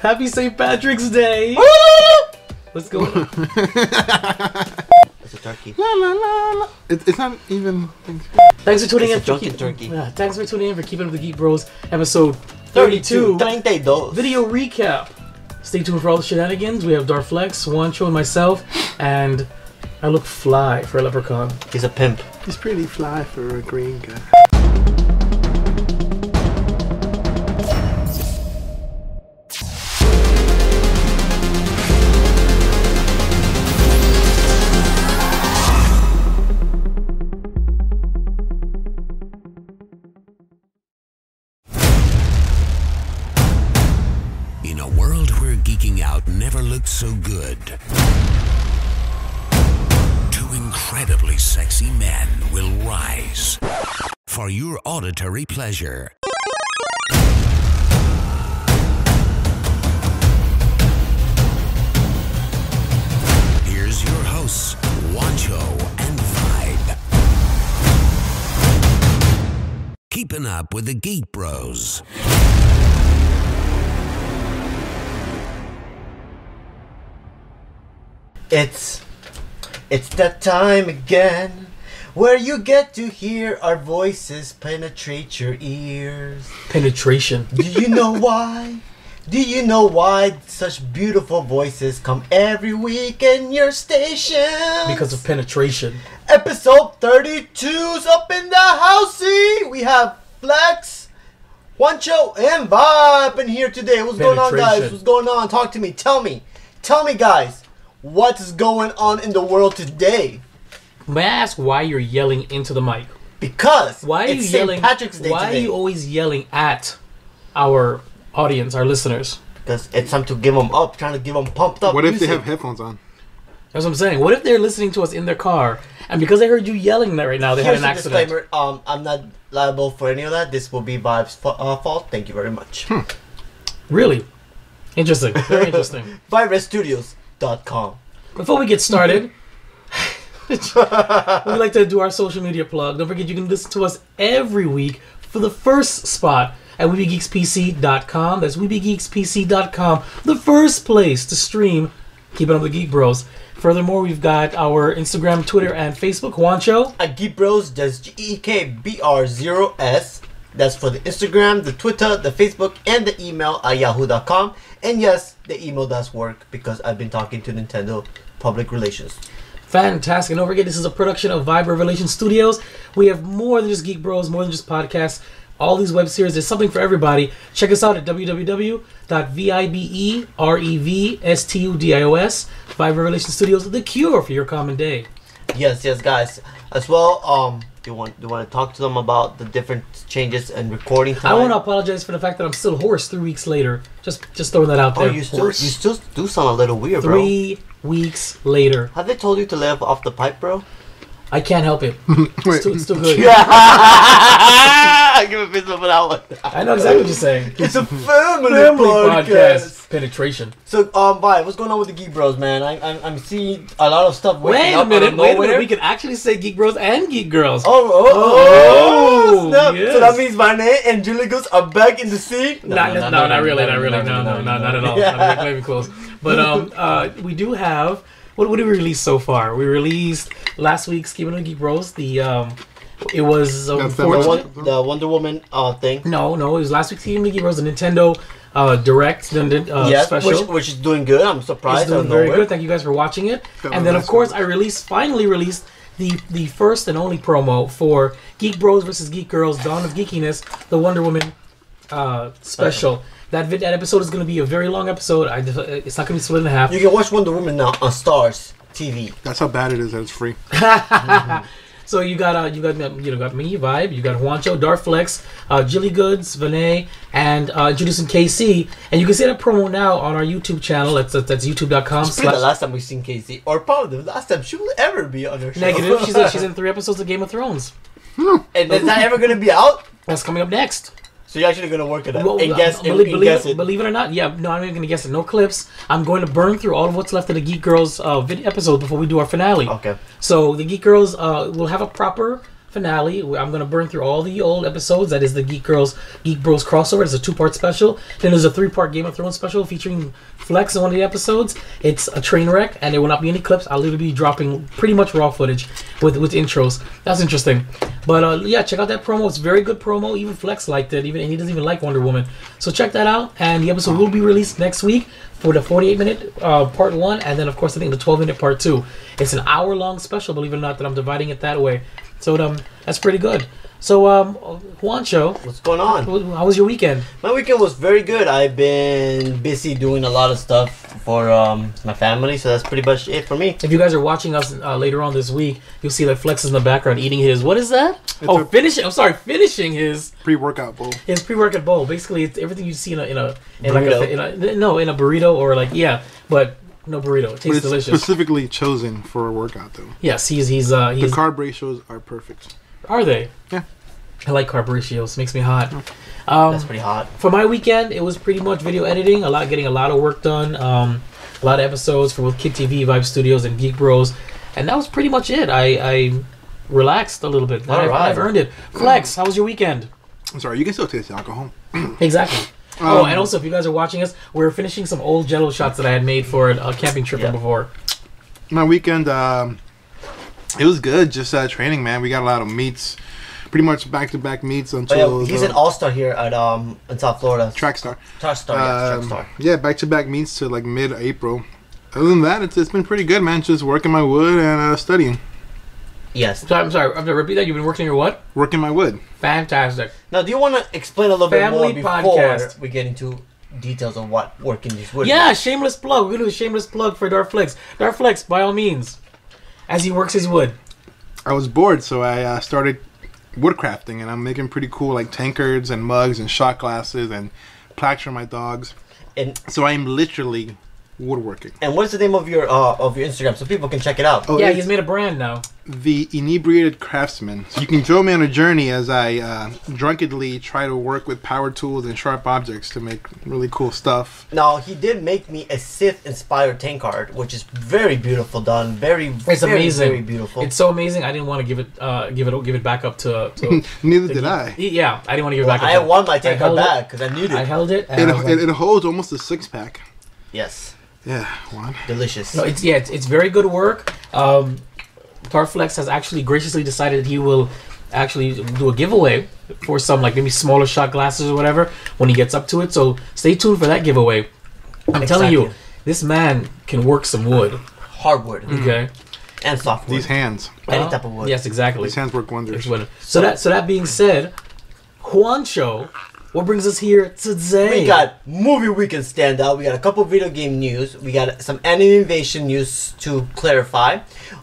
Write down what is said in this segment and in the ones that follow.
Happy St. Patrick's Day! Let's go. It's a turkey. La, la, la, la. It's not even... Thanks for tuning in. Turkey. Thanks for tuning in for Keeping Up with the Geek Bros, episode 32. 32. Video recap. Stay tuned for all the shenanigans. We have Darflex, Juancho, and myself, and I look fly for a leprechaun. He's a pimp. He's pretty fly for a green guy. In a world where geeking out never looked so good, two incredibly sexy men will rise for your auditory pleasure. Here's your hosts, Juancho and Vibe. Keeping up with the Geek Bros. It's that time again where you get to hear our voices penetrate your ears. Penetration. Do you know why? Do you know why such beautiful voices come every week in your station? Because of penetration. Episode 32's up in the housey. We have Flex, Juancho, and Vibe in here today. What's going on, guys? What's going on? Talk to me. Tell me, guys. What's going on in the world today? May I ask why you're yelling into the mic? Because why are you yelling? St. Patrick's Day why today. are you always yelling at our audience, our listeners? Because it's time to give them up, trying to give them pumped up. What if music. they have headphones on? That's what I'm saying. What if they're listening to us in their car, and because they heard you yelling that right now, they Here's had an a accident? disclaimer. I'm not liable for any of that. This will be Vibe's fault. Thank you very much. Really? Interesting. Very interesting. VibeRedStudios.com. Before we get started, we'd like to do our social media plug. Don't forget you can listen to us every week for the first spot at WeBeGeeksPC.com. That's WeBeGeeksPC.com, the first place to stream Keeping Up with the Geek Bros. Furthermore, we've got our Instagram, Twitter, and Facebook. Juancho. At Geek Bros, that's GEEKBR0S. That's for the Instagram, the Twitter, the Facebook, and the email at yahoo.com. And yes, the email does work because I've been talking to Nintendo Public Relations. Fantastic. And don't forget, this is a production of Vibe Revelation Studios. We have more than just Geek Bros, more than just podcasts. All these web series, there's something for everybody. Check us out at www.viberevstudios, Vibe Revelation Studios, the cure for your common day. Yes, guys. As well, do you want to talk to them about the different changes and recording time? I want to apologize for the fact that I'm still hoarse 3 weeks later. Just throwing that out there. Oh, you still do sound a little weird, bro. 3 weeks later. Have they told you to live off the pipe, bro? I can't help it. It's still good. I give a fist up for that one. I know exactly what you're saying. It's a family podcast. Penetration. So, Vibe, what's going on with the Geek Bros, man? I'm seeing a lot of stuff. Wait a minute. We can actually say Geek Bros and Geek Girls. Oh, snap. Yes. So that means Vane and Julie Goose are back in the scene? No, not really. No, not at all. Not even close. But we do have. What did we release so far? We released last week's Keeping Up with the Geek Bros. It was the Wonder Woman thing. No, it was last week's Keeping Up with the Geek Bros. The Nintendo Direct special, which is doing good. I'm surprised. It's doing very good. Thank you guys for watching it. And then of course I finally released the first and only promo for Geek Bros vs Geek Girls: Dawn of Geekiness, the Wonder Woman special. That episode is going to be a very long episode. It's not going to be split in half. You can watch Wonder Woman now on Stars TV. That's how bad it is that it's free. So you got me, Vibe. You got Juancho, Darflex, Jilly Goods, Vinay, and Judas and KC. And you can see that promo now on our YouTube channel. That's youtube.com. It's probably the last time we've seen KC, or probably the last time she will ever be on her show. Negative. She's in 3 episodes of Game of Thrones. And is that ever going to be out? That's coming up next. So you're actually going to work it out Well, and guess it. Believe it or not, yeah. No, I'm not even going to guess it. No clips. I'm going to burn through all of what's left of the Geek Girls episode before we do our finale. Okay. So the Geek Girls will have a proper finale. I'm gonna burn through all the old episodes. That is the Geek Bros crossover. It's a 2-part special. Then there's a 3-part Game of Thrones special featuring Flex in one of the episodes. It's a train wreck, and there will not be any clips. I'll literally be dropping pretty much raw footage with intros. That's interesting. But yeah, check out that promo. It's a very good promo. Even Flex liked it. And he doesn't even like Wonder Woman. So check that out. And the episode will be released next week for the 48-minute part 1, and then of course I think the 12-minute part 2. It's an hour-long special, believe it or not, that I'm dividing it that way. So that's pretty good. So Juancho, what's going on? How was your weekend? My weekend was very good. I've been busy doing a lot of stuff for my family, so that's pretty much it for me. If you guys are watching us later on this week, you'll see that Flex is in the background eating his, what is that? Finishing his pre-workout bowl. His pre-workout bowl. Basically, it's everything you see in a burrito or like but no burrito. It tastes delicious. Specifically chosen for a workout though. Yes, he's the carb ratios are perfect. Are they? Yeah. I like carb ratios. Makes me hot. That's pretty hot. For my weekend, it was pretty much video editing. Getting a lot of work done. A lot of episodes for both Kid TV, Vibe Studios, and Geek Bros. And that was pretty much it. I relaxed a little bit. I've earned it. Flex, how was your weekend? I'm sorry, you can still taste the alcohol. Exactly. And also, if you guys are watching us, we're finishing some old Jello shots that I had made for a camping trip from before. My weekend, it was good. Just training, man. We got a lot of meets. Pretty much back-to-back meets until... he's an all-star here at in South Florida. Track star. Track star. Yeah, back-to-back meets to like mid-April. Other than that, it's been pretty good, man. Just working my wood and studying. Yes. I'm sorry. I have to repeat that. You've been working your what? Working my wood. Fantastic. Now, do you want to explain a little bit more podcast. before we get into details of what working this wood? Yeah, shameless plug. We're going to do a shameless plug for Darflex. Darflex, by all means, as he works his wood. I was bored, so I started woodcrafting, and I'm making pretty cool like tankards and mugs and shot glasses and plaques for my dogs. And so I'm literally woodworking. And what's the name of your Instagram so people can check it out? Oh, yeah, he's made a brand now. The Inebriated Craftsman. So you can join me on a journey as I drunkenly try to work with power tools and sharp objects to make really cool stuff. Now, he did make me a Sith-inspired tank card, which is very beautiful done. It's amazing. Very beautiful. It's so amazing. I didn't want to give it back up to Neither did I. Yeah, I didn't want to give it back up. I want my tank card back because I needed it. I held it. It holds almost a 6-pack. Yes. Yeah, one. Delicious. No, it's very good work. Darflex has actually graciously decided that he will actually do a giveaway for some like maybe smaller shot glasses or whatever when he gets up to it. So stay tuned for that giveaway. I'm telling you, this man can work some wood. Hardwood. Okay. And softwood. These hands. Any type of wood. Yes, exactly. These hands work wonders. So that being said, Juancho, what brings us here today? We got movie weekend standout. We got a couple video game news. We got some animation news to clarify.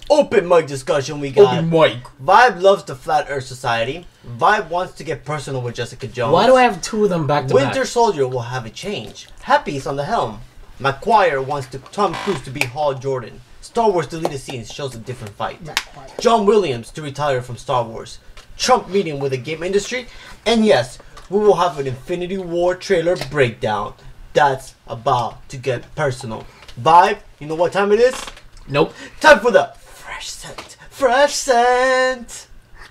Open mic discussion. We got Open mic. Vibe loves the Flat Earth Society. Vibe wants to get personal with Jessica Jones. Why do I have two of them back to back? Winter Soldier will have a change. Happy's on the helm. McQuire wants Tom Cruise to be Hal Jordan. Star Wars deleted scenes shows a different fight. John Williams to retire from Star Wars. Trump meeting with the game industry. And yes, we will have an Infinity War trailer breakdown. That's about to get personal. Vibe, you know what time it is? Nope. Time for the fresh scent. Fresh scent.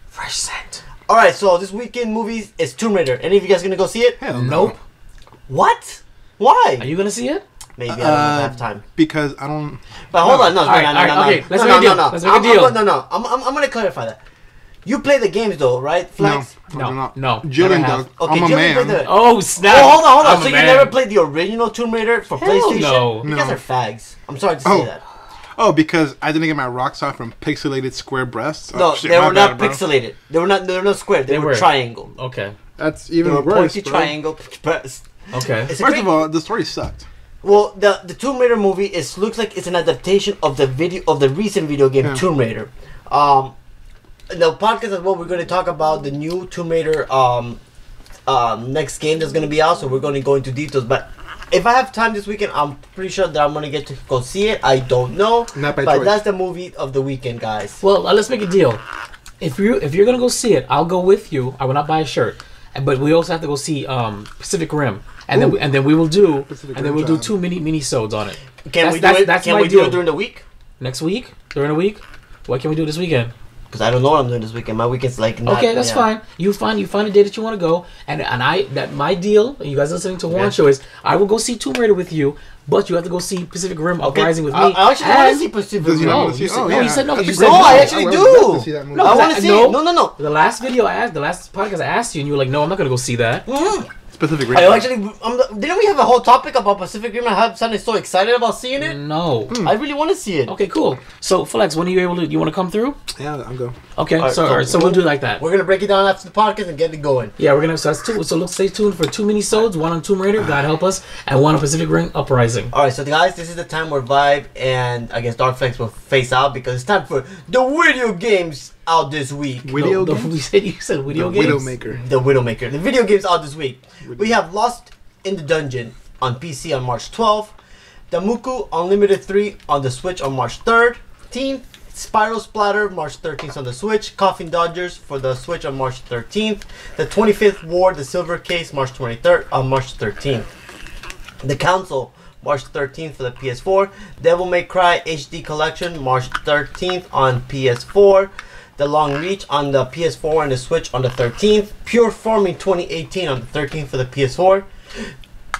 Fresh scent. Alright, so this weekend movies is Tomb Raider. Any of you guys gonna go see it? Hell no. Nope. What? Why? Are you gonna see it? Maybe I don't have time. Because I don't... But hold on, no. Okay, let's make a deal. Let's make a deal. No. I'm gonna clarify that. You play the games though, right, Flex? No. Jillian does. Okay, I'm a Jillian man. Oh, snap. Oh, hold on. I'm So you man. never played the original Tomb Raider for PlayStation? No. You guys are fags. I'm sorry to say that. Oh, because I didn't get my rocks off from pixelated square breasts? No, shit, they my were bad, not bro. pixelated. They were not square. They were triangle. Okay. That's even They were worse, pointy bro. triangle breasts. Okay. It's a First great- of all, the story sucked. Well, the Tomb Raider movie looks like it's an adaptation of the recent video game Tomb Raider. The podcast as well, we're going to talk about the new Tomb Raider next game that's going to be out, so we're going to go into details. But if I have time this weekend, I'm pretty sure that I'm going to get to go see it. I don't know, Not by but choice. that's the movie of the weekend, guys. Well, let's make a deal. If you're gonna go see it, I'll go with you. I will not buy a shirt, but we also have to go see Pacific Rim, and then we will do two mini-sodes on it. Can we do it? Can we do it during the week? Next week? During the week? Why can't we do it this weekend? because I don't know what I'm doing this weekend. My weekend's like not, okay, that's fine. You find a day that you want to go, and my deal. You guys listening to One Show is I will go see Tomb Raider with you, but you have to go see Pacific Rim Uprising with me. I actually want to see Pacific Rim. You said no. You said no. I actually do. No, I want to see it. No. The last podcast I asked you, and you were like, "No, I'm not going to go see that." Pacific Rim. Didn't we have a whole topic about Pacific Rim? I have something so excited about seeing it. No, I really want to see it. Okay, cool. So, Flex, when are you able to? You want to come through? Yeah, I'll go. Okay, so we'll do it like that. We're gonna break it down after the podcast and get it going. Yeah, we're gonna. So that's two. So let's stay tuned for 2 mini-sodes, one on Tomb Raider, God help us, and one on Pacific Rim Uprising. All right, so guys, this is the time where Vibe and I guess Dark Flex will face out because it's time for the video games out this week. Video games? You said video games? Widowmaker. The Widowmaker. The video games out this week. We have Lost in the Dungeon on PC on March 12th. Damuku Unlimited 3 on the Switch on March 13th. Spiral Splatter March 13th on the Switch. Coffin Dodgers for the Switch on March 13th. The 25th War, the Silver Case March 23rd on March 13th. The Council March 13th for the PS4. Devil May Cry HD Collection March 13th on PS4. The Long Reach on the PS4 and the Switch on the 13th. Pure Farming 2018 on the 13th for the PS4.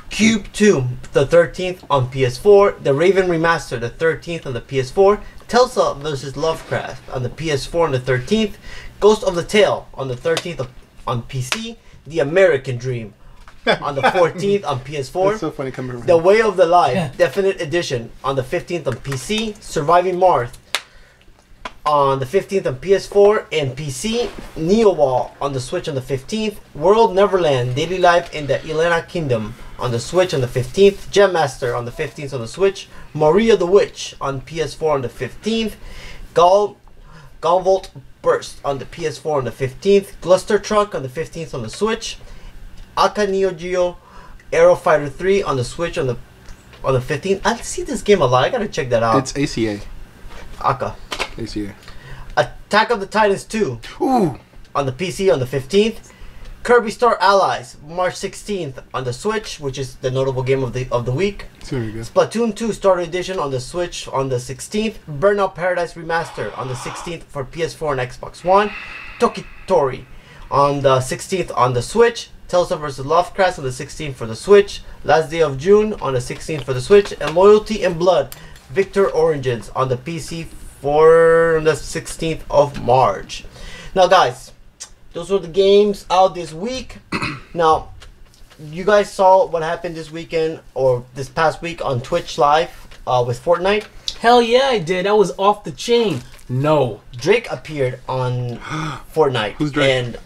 Cube 2 the 13th on PS4. The Raven Remaster the 13th on the PS4. Telsa vs Lovecraft on the PS4 on the 13th. Ghost of the Tale on the 13th on PC. The American Dream on the 14th on PS4. That's so funny coming from The Way of the Life Definite Edition on the 15th on PC. Surviving Mars on the 15th on PS4 and PC. Neowall on the Switch on the 15th. World Neverland Daily Life in the Elena Kingdom on the Switch on the 15th. Gem Master on the 15th on the Switch. Maria the Witch on PS4 on the 15th. Galvolt Burst on the PS4 on the 15th. Gluster Truck on the 15th on the Switch. Aka Neo Geo Aero Fighter 3 on the Switch on the 15th. I see this game a lot. I gotta check that out. It's ACA. Aka. ACA. Attack of the Titans 2 Ooh. on the PC on the 15th. Kirby Star Allies March 16th on the Switch, which is the notable game of the week. Very good. Splatoon 2 Starter Edition on the Switch on the 16th. Burnout Paradise Remaster on the 16th for PS4 and Xbox One. Tokitori on the 16th on the Switch. Telsa vs Lovecraft on the 16th for the Switch. Last Day of June on the 16th for the Switch. And Loyalty and Blood Victor Origins on the PC for the 16th of March. Now guys, those were the games out this week. Now, you guys saw what happened this weekend or this past week on Twitch Live with Fortnite? Hell yeah, I did. That was off the chain. No. Drake appeared on Fortnite. Who's Drake? And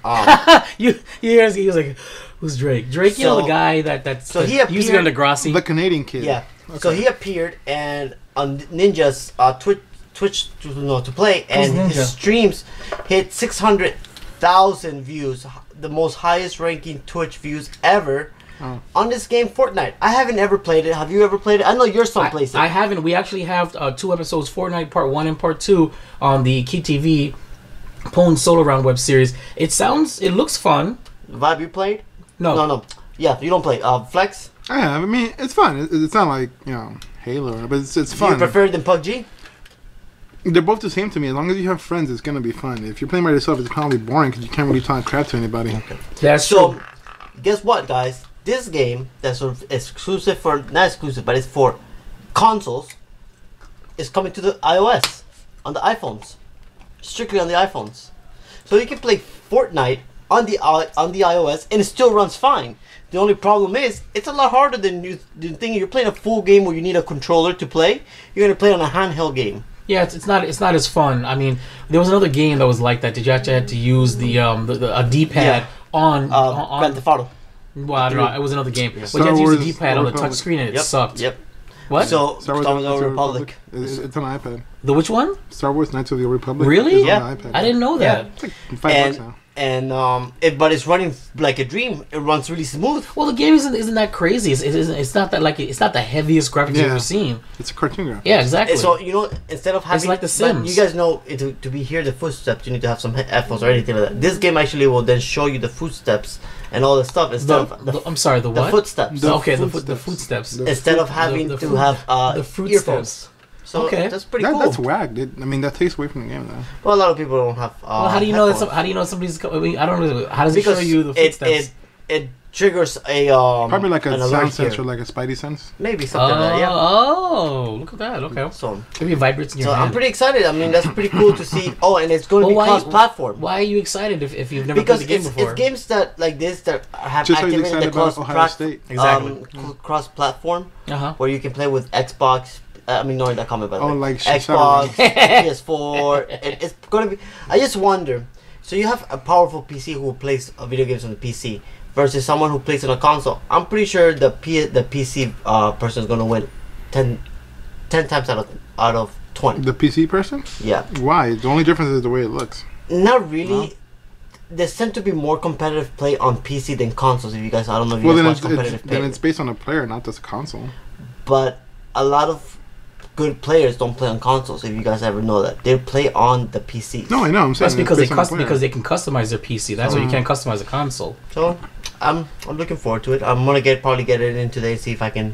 he was like, who's Drake? Drake, you know, the guy that's he appeared, using on Degrassi. The Canadian kid. Yeah. Okay. So he appeared and on Ninja's Twitch to play, and his streams hit 600,000 views, the most highest ranking Twitch views ever on this game Fortnite. I haven't ever played it. Have you ever played it? I know your son plays it. I haven't. We actually have 2 episodes, Fortnite Part 1 and Part 2 on the KTV Pwn Solo Round web series. It looks fun. Vibe, you played? No. Yeah, you don't play. Flex? I have. I mean, it's fun. It's not like, Halo, but it's fun. You prefer it than PUBG? They're both the same to me. As long as you have friends, it's gonna be fun. If you're playing by yourself, it's probably boring because you can't really talk crap to anybody. Okay. That's true. Guess what, guys? This game that's sort of exclusive for, not exclusive, but it's for consoles, is coming to the iOS on the iPhones, strictly on the iPhones. So you can play Fortnite on the iOS and it still runs fine. The only problem is it's a lot harder than you think. You're playing a full game where you need a controller to play. You're gonna play on a handheld game. Yeah, it's not as fun. I mean, there was another game that was like that. Did you actually have to use a D-pad on Grand Theft Auto? Well, I don't know. It was another game. But Star you had to use Wars the D-pad on the touch screen and it sucked. Yep. What? So Star Wars The Old Republic. It's on iPad. The which one? Star Wars Knights of the Old Republic. Really? Is Yeah. on iPad. I didn't know that. It's like $5 now. And but it's running like a dream. It runs really smooth. Well, the game isn't that crazy. It's not that it's not the heaviest graphics you've ever seen. It's a cartoon graphic. Yeah, exactly. And so instead of having, it's like The Sims. You guys know to be hear the footsteps, you need to have some headphones or anything like that. This game actually will then show you the footsteps and all the stuff instead of I'm sorry, the what? The footsteps. The footsteps. Instead of having to have the fruit earphones. steps. So that's pretty cool. That's whack. I mean, that takes away from the game, though. Well, a lot of people don't have. Well, how do you know that? How do you know somebody's? I mean, I don't know. How does it show you the footsteps? It triggers a probably like a sound sense or like a spidey sense. Maybe something like that. Yeah. Oh, look at that. Okay. So maybe it vibrates in your hand. I'm pretty excited. I mean, that's pretty cool to see. Oh, and it's going to be cross-platform. Why are you excited if you've never played the game before? It's games that like this that have just activated the cross-platform, where you can play with Xbox. I'm ignoring that comment, by the way. Like Xbox, PS4. It's going to be. I just wonder. So you have a powerful PC who plays video games on the PC versus someone who plays on a console. I'm pretty sure the PC person is going to win 10 times out of 20. The PC person? Yeah. Why? The only difference is the way it looks. Not really. No. There's tend to be more competitive play on PC than consoles. If you guys, I don't know if you guys watch competitive play. Then it's based on a player, not just a console. But a lot of good players don't play on consoles. If you guys ever know that, they play on the PC. No, I know. I'm saying that's because they can customize their PC. That's why you can't customize a console. So I'm looking forward to it. I'm gonna probably get it in today and see if I can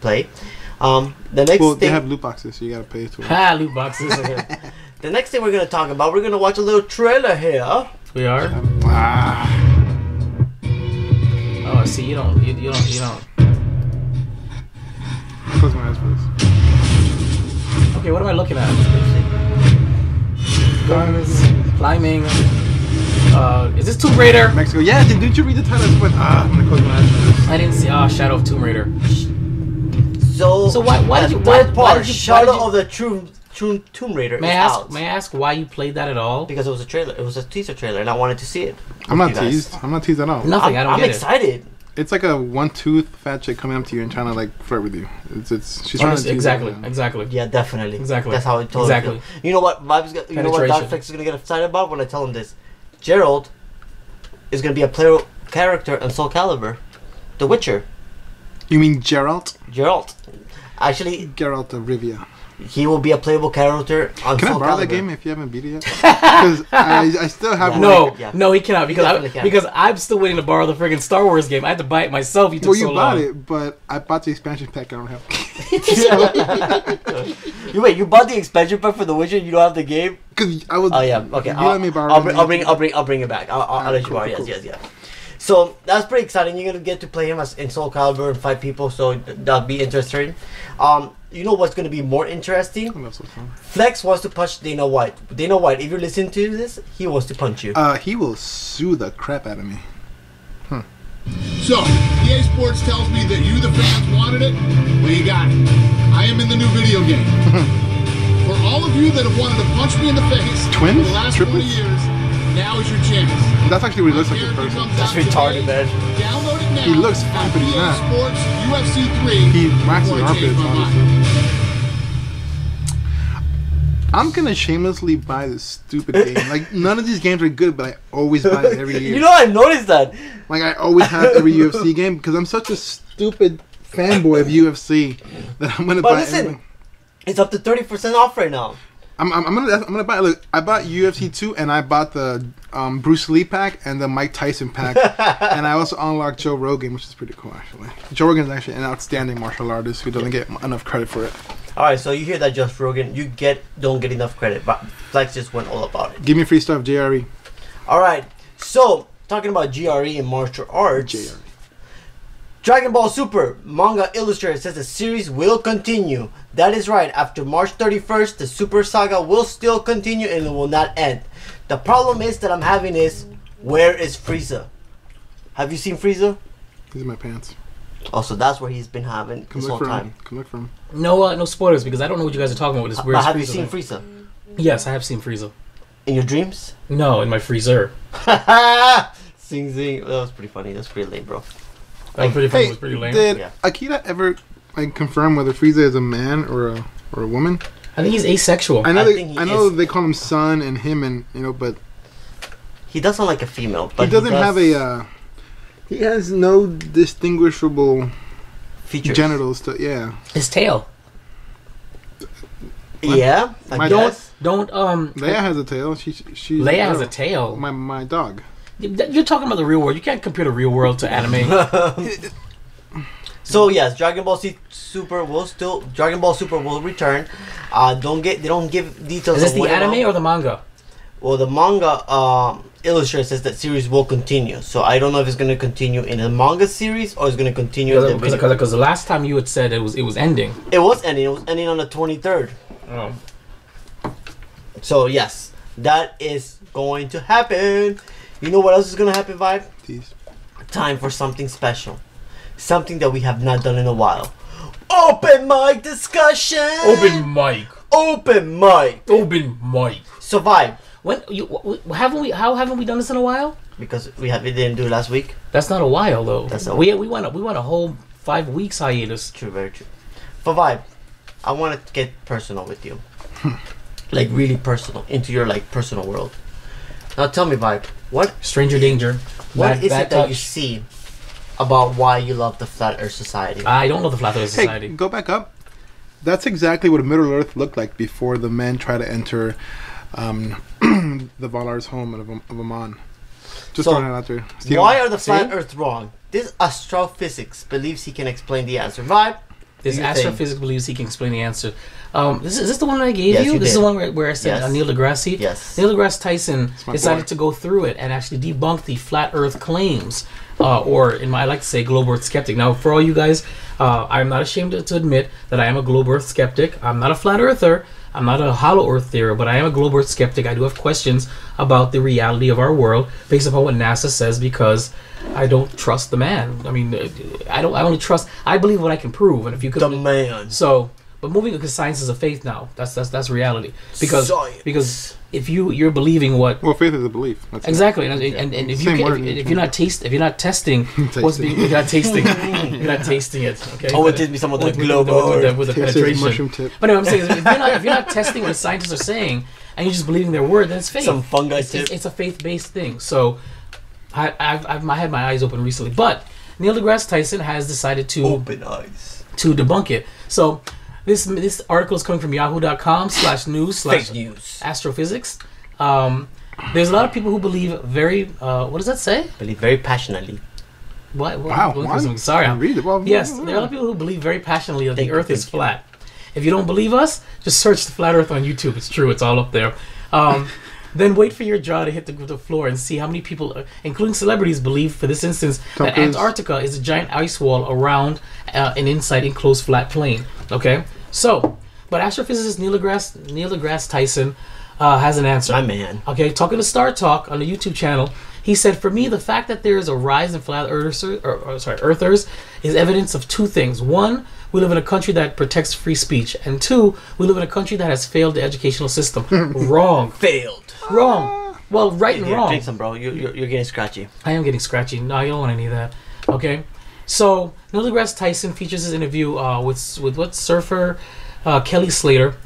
play. The next thing, they have loot boxes, so you gotta pay to it. Loot boxes. The next thing we're gonna talk about, we're gonna watch a little trailer here. We are. Oh, see, you don't. Close my eyes, please. Okay, what am I looking at? Climbing. Is this Tomb Raider? Mexico. Yeah, didn't you read the title? I'm gonna close my eyes for this. I didn't see. Shadow of Tomb Raider. So why did you Shadow of the Tomb Raider? May I ask why you played that at all? Because it was a trailer. It was a teaser trailer, and I wanted to see it. I'm not teased. I'm not teased at all. Nothing. I'm excited. It's like a one-tooth fat chick coming up to you and trying to like flirt with you. She's trying to exactly. Yeah, definitely. Exactly. That's how it totally feels. You know what? You know what Dark Flex is gonna get excited about when I tell him this. Gerald is gonna be a player character in Soul Calibur, The Witcher. You mean Geralt? Geralt. Actually, Geralt of Rivia. He will be a playable character on Can Soul I borrow Calibur. that game if you haven't beat it yet? Because I still have No, he cannot because I'm still waiting to borrow the friggin' Star Wars game. I had to buy it myself. You bought it, but I bought the expansion pack. I don't have. You bought the expansion pack for The Witcher. You don't have the game. Because I was. Oh yeah, okay. Let me borrow. I'll bring it back. I'll let you borrow. Yes. So that's pretty exciting. You're gonna get to play him in Soul Calibur and fight people. So that'll be interesting. You know what's gonna be more interesting? Flex wants to punch Dana White. Dana White, if you're listening to this, he wants to punch you. He will sue the crap out of me. So, EA Sports tells me that you, the fans, wanted it. Well, you got it. I am in the new video game. For all of you that have wanted to punch me in the face for the last 20 years, now is your chance. That's actually what he looks like in person. That's retarded, man. Download it now. He looks fine, but he's EA not. Sports UFC 3. He waxes armpits, honestly. I'm gonna shamelessly buy this stupid game. Like, none of these games are good, but I always buy it every year. You know, I noticed that. Like, I always have every UFC game because I'm such a stupid fanboy of UFC that I'm gonna buy everything. It's up to 30% off right now. I'm gonna buy. Look, I bought UFC 2 and I bought the Bruce Lee pack and the Mike Tyson pack, and I also unlocked Joe Rogan, which is pretty cool actually. Joe Rogan is actually an outstanding martial artist who doesn't get enough credit for it. All right, so you hear that, Josh Rogan? Don't get enough credit, but Flex just went all about it. Give me free stuff, JRE. All right, so talking about GRE and martial arts. JRE. Dragon Ball Super manga illustrator says the series will continue. That is right. After March 31st, the Super Saga will still continue and it will not end. The problem is that I'm having is, where is Frieza? Have you seen Frieza? These are my pants. Oh, so that's where he's been having this whole time. Come look for him. No spoilers because I don't know what you guys are talking about. But have you seen Frieza? Yes, I have seen Frieza. In your dreams? No, in my freezer. Sing zing. That was pretty funny. That's pretty lame, bro. That was pretty funny. It was pretty lame. Did Akira ever confirm whether Frieza is a man or a woman? I think he's asexual. I know they call him son and him and but he does sound like a female. But he doesn't have a. He has no distinguishable features. Genitals. His tail. Yeah. Don't. Leia has a tail. Leia has a tail. My dog. You're talking about the real world. You can't compare the real world to anime. So yes, Dragon Ball Super will return. They don't give details. Is this the anime or the manga? Well, the manga illustrator says that series will continue. So I don't know if it's going to continue in a manga series or it's going to continue in the video. Because the last time you had said it was ending. It was ending. It was ending on the 23rd. Oh. So yes, that is going to happen. You know what else is going to happen, Vibe? Jeez. Time for something special. Something that we have not done in a while. Open mic discussion. Open mic. Open mic. Open mic. So Vibe. How haven't we done this in a while? Because we didn't do it last week. That's not a while though. We went a whole 5 weeks hiatus. True, very true. For Vibe, I want to get personal with you. Like really personal, into your like personal world. Now tell me, Vibe, what Stranger danger. What is it that you see about why you love the Flat Earth Society? I don't love the Flat Earth Society. Hey, go back up. That's exactly what Middle Earth looked like before the men tried to enter the Valar's home of Amon. Just throwing it out there. Why are the Flat Earth wrong? This astrophysics believes he can explain the answer. Vibe? This astrophysics believes he can explain the answer. Is this the one that I gave you? This is the one where I said Neil deGrasse? Yes. Neil deGrasse Tyson decided to go through it and actually debunk the Flat Earth claims. Or, I like to say, Globe Earth skeptic. Now, for all you guys, I'm not ashamed to admit that I am a Globe Earth skeptic. I'm not a Flat Earther. I'm not a Hollow Earth theory, but I am a Globe Earth skeptic. I do have questions about the reality of our world based upon what NASA says because I don't trust the man. I mean, I only trust. I believe what I can prove, and if you could, the man. So, but moving because science is a faith now. That's reality. Because if you're believing what faith is a belief. That's exactly, and if you're not testing what's being you're not tasting it. Okay. Oh, it did me some of the Globe with the penetration. But no, I'm saying if you're not testing what the scientists are saying and you're just believing their word, then it's faith. Some fungi tip. It's a faith-based thing. So I've had my eyes open recently, but Neil deGrasse Tyson has decided to open eyes to debunk it. So this article is coming from yahoo.com/news/astrophysics. There's a lot of people who believe very what does that say? Believe very passionately. What? Wow. Sorry. Read it. Yes, there are a lot of people who believe very passionately that the Earth is flat. If you don't believe us, just search the Flat Earth on YouTube. It's true. It's all up there. Then wait for your jaw to hit the floor and see how many people, including celebrities, believe, for this instance, that Antarctica is a giant ice wall around an inside enclosed flat plane. Okay? So, but astrophysicist Neil deGrasse Tyson has an answer. My man. Okay, talking to Star Talk on the YouTube channel, he said, for me, the fact that there is a rise in flat earthers is evidence of two things. One, we live in a country that protects free speech. And two, we live in a country that has failed the educational system. Wrong. Failed. Wrong. Well, right and wrong. Drink some, bro. You're getting scratchy. I am getting scratchy. No, you don't want any of that. Okay? So, Neil deGrasse Tyson features his interview with surfer Kelly Slater,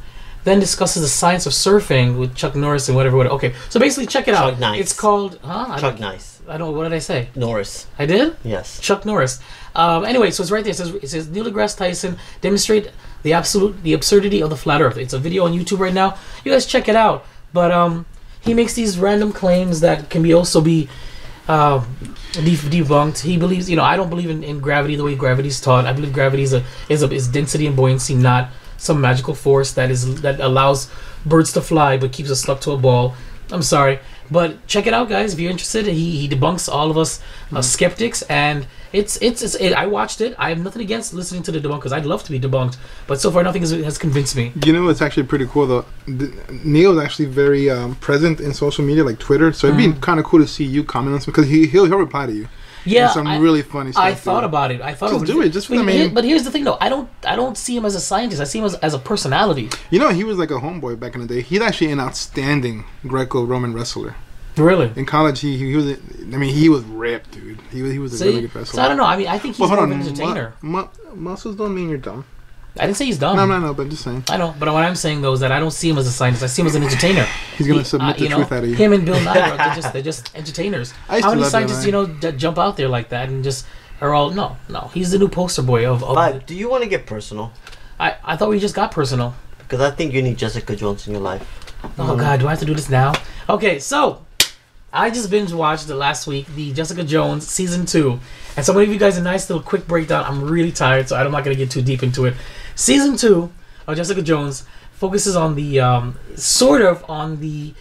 then discusses the science of surfing with Chuck Norris and whatever. Okay, so basically, check it out. Chuck Nice. It's called... Chuck Nice. I don't... What did I say? Norris. I did? Yes. Chuck Norris. Anyway, so it's right there. It says Neil deGrasse Tyson demonstrate the absurdity of the flat Earth. It's a video on YouTube right now. You guys check it out. But he makes these random claims that can also be debunked. He believes, I don't believe in gravity the way gravity is taught. I believe gravity is density and buoyancy, not some magical force that allows birds to fly but keeps us stuck to a ball. I'm sorry, but check it out, guys. If you're interested, he debunks all of us skeptics, and it's I watched it. I have nothing against listening to the debunkers. I'd love to be debunked, but so far nothing has convinced me. It's actually pretty cool though. Neil is actually very present in social media like Twitter, so it'd be kind of cool to see you comment on some because he'll reply to you. Yeah, some really funny stuff. I thought about it. Just do it. But here's the thing, though. I don't see him as a scientist. I see him as a personality. He was like a homeboy back in the day. He's actually an outstanding Greco-Roman wrestler. Really? In college, he was. He was ripped, dude. He was a really good wrestler. So I don't know. I think he's more of an entertainer. Muscles don't mean you're dumb. I didn't say he's dumb. No, but I'm just saying. I know, but what I'm saying though is that I don't see him as a scientist. I see him as an entener. He's gonna submit the truth out of you. Him and Bill Nye, they're just entertainers. How many scientists that jump out there like that and just are all no? He's the new poster boy of. But do you want to get personal? I thought we just got personal. Because I think you need Jessica Jones in your life. Oh God, do I have to do this now? Okay, so I just binge watched the last week the Jessica Jones season 2, and so I'm gonna give you guys a nice little quick breakdown. I'm really tired, so I'm not gonna get too deep into it. Season 2 of Jessica Jones focuses on the sort of on the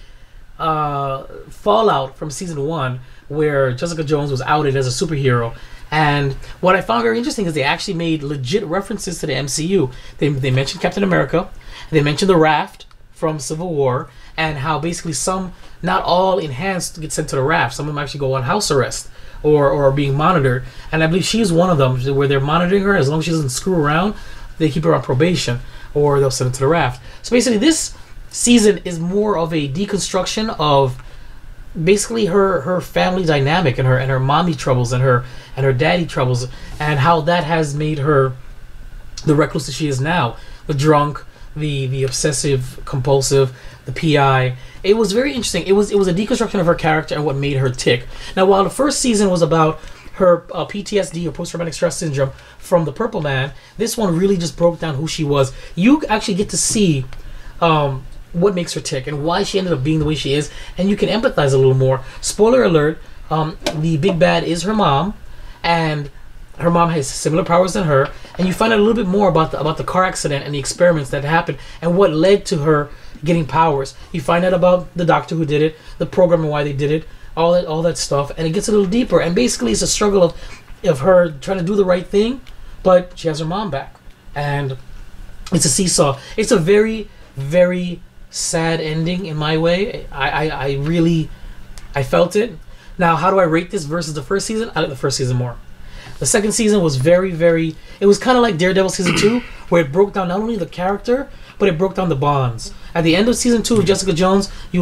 fallout from season 1, where Jessica Jones was outed as a superhero. And what I found very interesting is they actually made legit references to the MCU. They mentioned Captain America, they mentioned the Raft from Civil War, and how basically some, not all enhanced get sent to the Raft. Some of them actually go on house arrest or are being monitored. And I believe she's one of them, where they're monitoring her. As long as she doesn't screw around, they keep her on probation, or they'll send her to the Raft. So basically this season is more of a deconstruction of basically her family dynamic and her mommy troubles and her daddy troubles, and how that has made her the recluse that she is now, the drunk, the obsessive compulsive, the PI. It was very interesting. It was a deconstruction of her character and what made her tick. Now, while the first season was about her PTSD, or post-traumatic stress syndrome, from the Purple Man, this one really just broke down who she was. You actually get to see what makes her tick and why she ended up being the way she is, and you can empathize a little more. Spoiler alert, the big bad is her mom, and her mom has similar powers than her, and you find out a little bit more about the car accident and the experiments that happened and what led to her getting powers. You find out about the doctor who did it, the program and why they did it, all that stuff, and it gets a little deeper. And basically it's a struggle of her trying to do the right thing, but she has her mom back, and it's a seesaw. It's a very, very sad ending in my way. I really felt it. Now, how do I rate this versus the first season? I like the first season more. The second season was very, very, it was kind of like Daredevil season 2, where it broke down not only the character, but it broke down the bonds. At the end of season 2 of Jessica Jones, she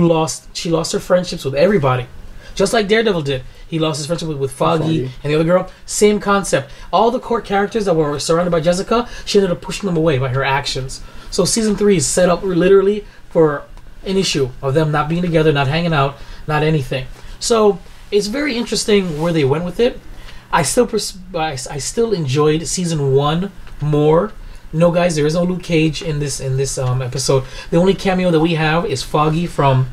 lost her friendships with everybody, just like Daredevil did. He lost his friendship with Foggy and the other girl. Same concept. All the core characters that were surrounded by Jessica, she ended up pushing them away by her actions. So season 3 is set up literally for an issue of them not being together, not hanging out, not anything. So it's very interesting where they went with it. I still enjoyed season 1 more. No, guys, there is no Luke Cage in this episode. The only cameo that we have is Foggy from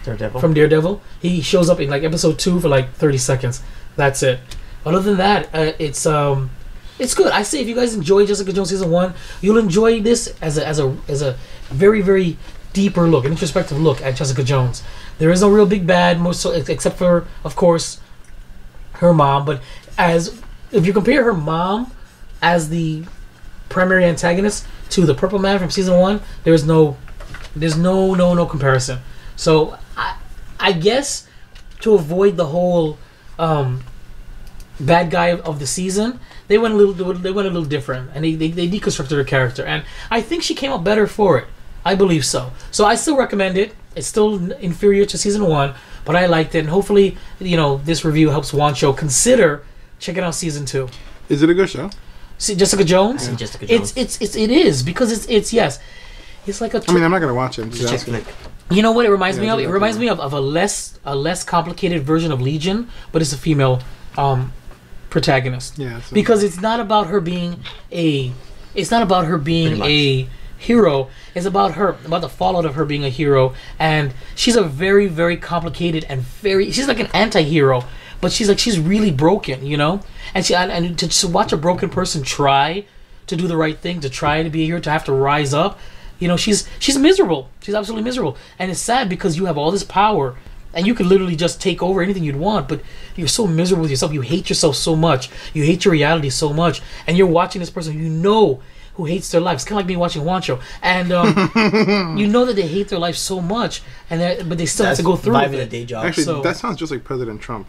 Daredevil. He shows up in like episode 2 for like 30 seconds. That's it. Other than that, it's good. I say if you guys enjoy Jessica Jones season 1, you'll enjoy this as a very, very deeper look, an introspective look at Jessica Jones. There is no real big bad, most so, except for, of course, her mom. But if you compare her mom as the primary antagonist to the Purple Man from season 1, there's no comparison. So I guess to avoid the whole bad guy of the season, they went a little different, and they deconstructed her character, and I think she came out better for it. I believe so. So I still recommend it. It's still inferior to season 1, but I liked it, and hopefully, this review helps Juancho consider checking out season 2. Is it a good show? See, Jessica Jones? Yeah. Jessica Jones. It is, because it's yes. It's like a I mean, I'm not gonna watch it. I'm just asking. You know what it reminds me of? It reminds me of a less complicated version of Legion, but it's a female protagonist. Yeah. Because it's not about her being a hero. It's about the fallout of her being a hero, and she's a very, very complicated and she's like an anti-hero, but she's really broken, and to watch a broken person try to do the right thing, to try to be a hero, to have to rise up, she's miserable. She's absolutely miserable, and it's sad because you have all this power and you could literally just take over anything you'd want, but you're so miserable with yourself. You hate yourself so much. You hate your reality so much, and you're watching this person who hates their life. It's kind of like me watching Juancho, and you know that they hate their life so much, but they still have to go through with it. Day job. Actually, that sounds just like President Trump.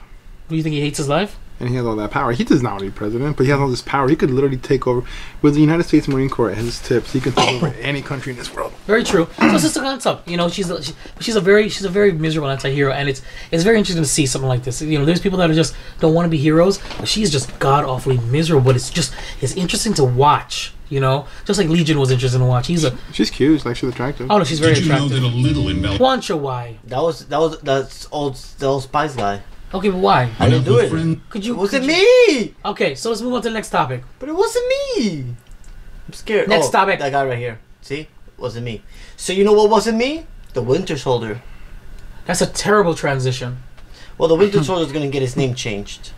Do you think he hates his life? And he has all that power. He does not want to be president, but he has all this power. He could literally take over. With the United States Marine Corps at his tips, he can take over any country in this world. Very true. So it's just a concept. She's a very miserable anti-hero, and it's very interesting to see something like this. There's people that just don't want to be heroes, but she's just god awfully miserable. But it's interesting to watch. Just like Legion was interesting to watch. She's cute. She's attractive. Oh no, she's very attractive. Did you know that a little in Juancho, why? That's old Spice guy. Okay, but why? I didn't do it. It wasn't me. Okay, so let's move on to the next topic. But it wasn't me. I'm scared. Next topic. That guy right here. See? Wasn't me. So you know what wasn't me? The Winter Soldier. That's a terrible transition. Well, the Winter Soldier is going to get his name changed.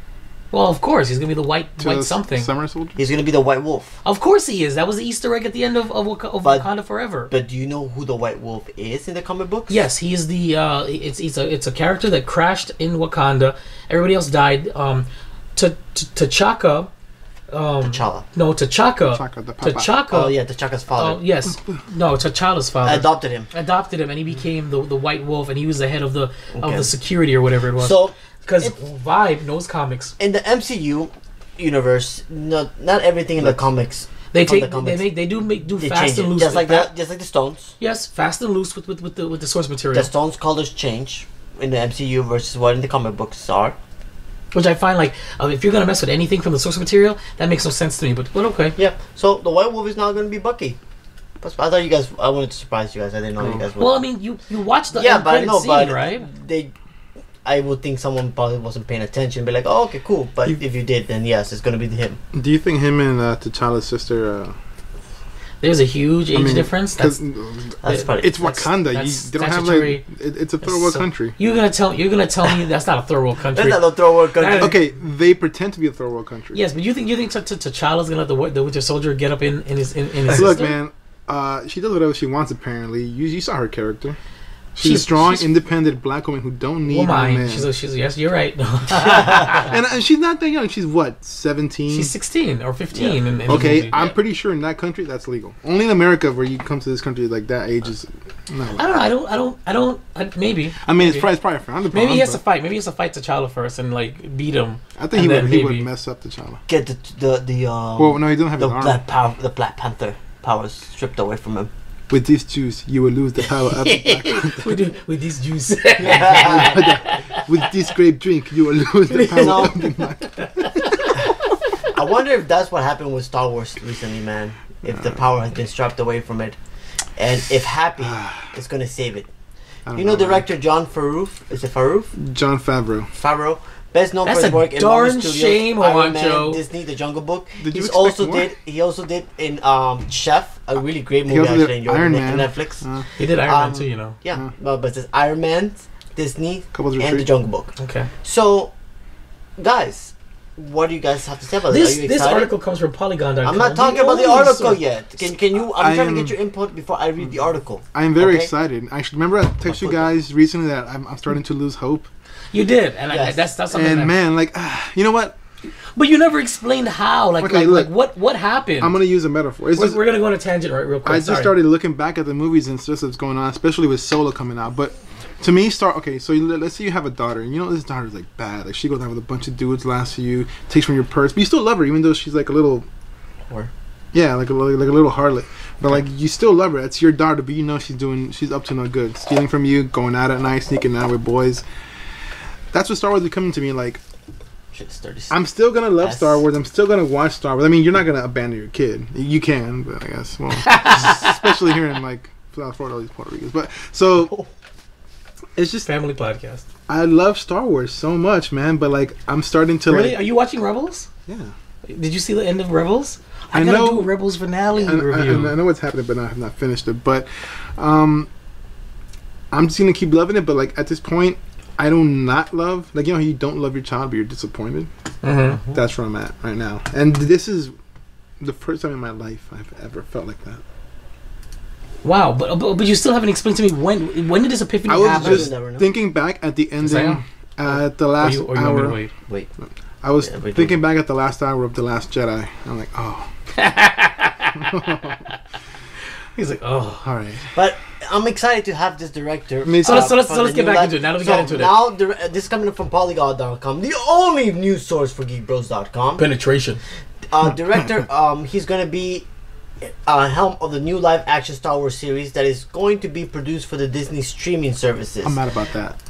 Well, of course, he's going to be the white something. Summer Soldier? He's going to be the White Wolf. Of course he is. That was the Easter egg at the end of Wakanda Forever. But do you know who the White Wolf is in the comic books? Yes, he is the. It's a character that crashed in Wakanda. Everybody else died. T'Chaka. T'Challa. No, T'Chaka. T'Chaka. Oh yeah, T'Chaka's father. Yes. No, T'Challa's father. Adopted him, and he became the White Wolf, and he was the head of the security or whatever it was. So, because Vibe knows comics. In the MCU universe, not everything in the comics. They do fast and loose, just like that, just like the Stones. Yes, fast and loose with the source material. The Stones' colors change in the MCU versus what in the comic books are. Which I find if you're gonna mess with anything from the source material, that makes no sense to me. But okay. Yeah. So the White Wolf is now going to be Bucky. I thought you guys. I wanted to surprise you guys. I didn't know you guys would. Well, I mean, you watched the scene, right? I would think someone probably wasn't paying attention. Be like, oh, okay, cool. But if you did, then yes, it's going to be him. Do you think him and T'Challa's sister? There's a huge age difference. That's funny. It's Wakanda. They don't have it's a third world country. You're gonna tell me that's not a third world country. That's not a third world country. Okay, they pretend to be a third world country. Yes, but you think T'Challa's gonna let the Winter Soldier get up in his Look, man, she does whatever she wants. Apparently, you saw her character. She's a strong, independent black woman who don't need a man. She's yes, you're right. and she's not that young. She's what, 17? She's 16 or 15. Yeah. Okay, I'm pretty sure in that country that's legal. Only in America, where you come to this country like that age is. No. I don't. Maybe. I mean, it's probably frowned upon. Maybe he has to fight. Maybe he has to fight T'Challa first and beat him. I think he would mess up T'Challa. Get the Well, no, he doesn't have the arm. The Black Panther powers stripped away from him. With this juice, you will lose the power of with this juice. With this grape drink, you will lose the power of the I wonder if that's what happened with Star Wars recently, man. If the power has been stripped away from it. And if Happy is going to save it. You know director Jon Favreau? Is it Favreau? Jon Favreau. Favreau. Best known for his work in Marvel Studios, shame, Iron Man, Disney, The Jungle Book. He also did in Chef, a really great movie I actually enjoyed on Netflix. He did Iron Man too, you know. Yeah, but it's Iron Man, Disney, and The Jungle Book. Okay. So, guys, what do you guys have to say about this? Are you this article comes from Polygon.com. I'm not talking about the article yet. Can you? I'm trying to get your input before I read the article. I am very excited. I remember I texted you guys recently that I'm starting to lose hope. You did, and that's something. And man, you know what? But you never explained how. Like what happened? I'm gonna use a metaphor. We're gonna go on a tangent real quick. I just started looking back at the movies and stuff that's going on, especially with Solo coming out. But to me, so let's say you have a daughter, and you know this daughter's like bad. Like she goes out with a bunch of dudes, laughs at you, takes from your purse, but you still love her, even though she's like a little. Yeah, like a little harlot. But like you still love her. It's your daughter, but you know she's up to no good, stealing from you, going out at night, sneaking out with boys. That's what Star Wars is coming to me like. I'm still gonna love Star Wars. I'm still gonna watch Star Wars. I mean, you're not gonna abandon your kid. You can, but I guess, well, especially here in like Florida, all these Puerto Ricans. But so it's just family podcast. I love Star Wars so much, man. But like, I'm starting to really. Are you watching Rebels? Yeah. Did you see the end of Rebels? I gotta do a Rebels finale review. I know what's happening, but I have not finished it. But I'm just gonna keep loving it. But like at this point. I do not love, like, you know, you don't love your child, but you're disappointed. Mm-hmm. That's where I'm at right now. And this is the first time in my life I've ever felt like that. Wow, but you still haven't explained to me when did this epiphany happen? I was just thinking back at the ending, at the last hour. Wait. I was thinking back at the last hour of The Last Jedi. I'm like, oh. He's like, oh, all right. But I'm excited to have this director. So let's get back into it. Now that we got into it. Now this is coming from Polygon.com, the only news source for GeekBros.com. Penetration. Director, he's going to be helm of the new live-action Star Wars series that is going to be produced for the Disney streaming services. I'm mad about that.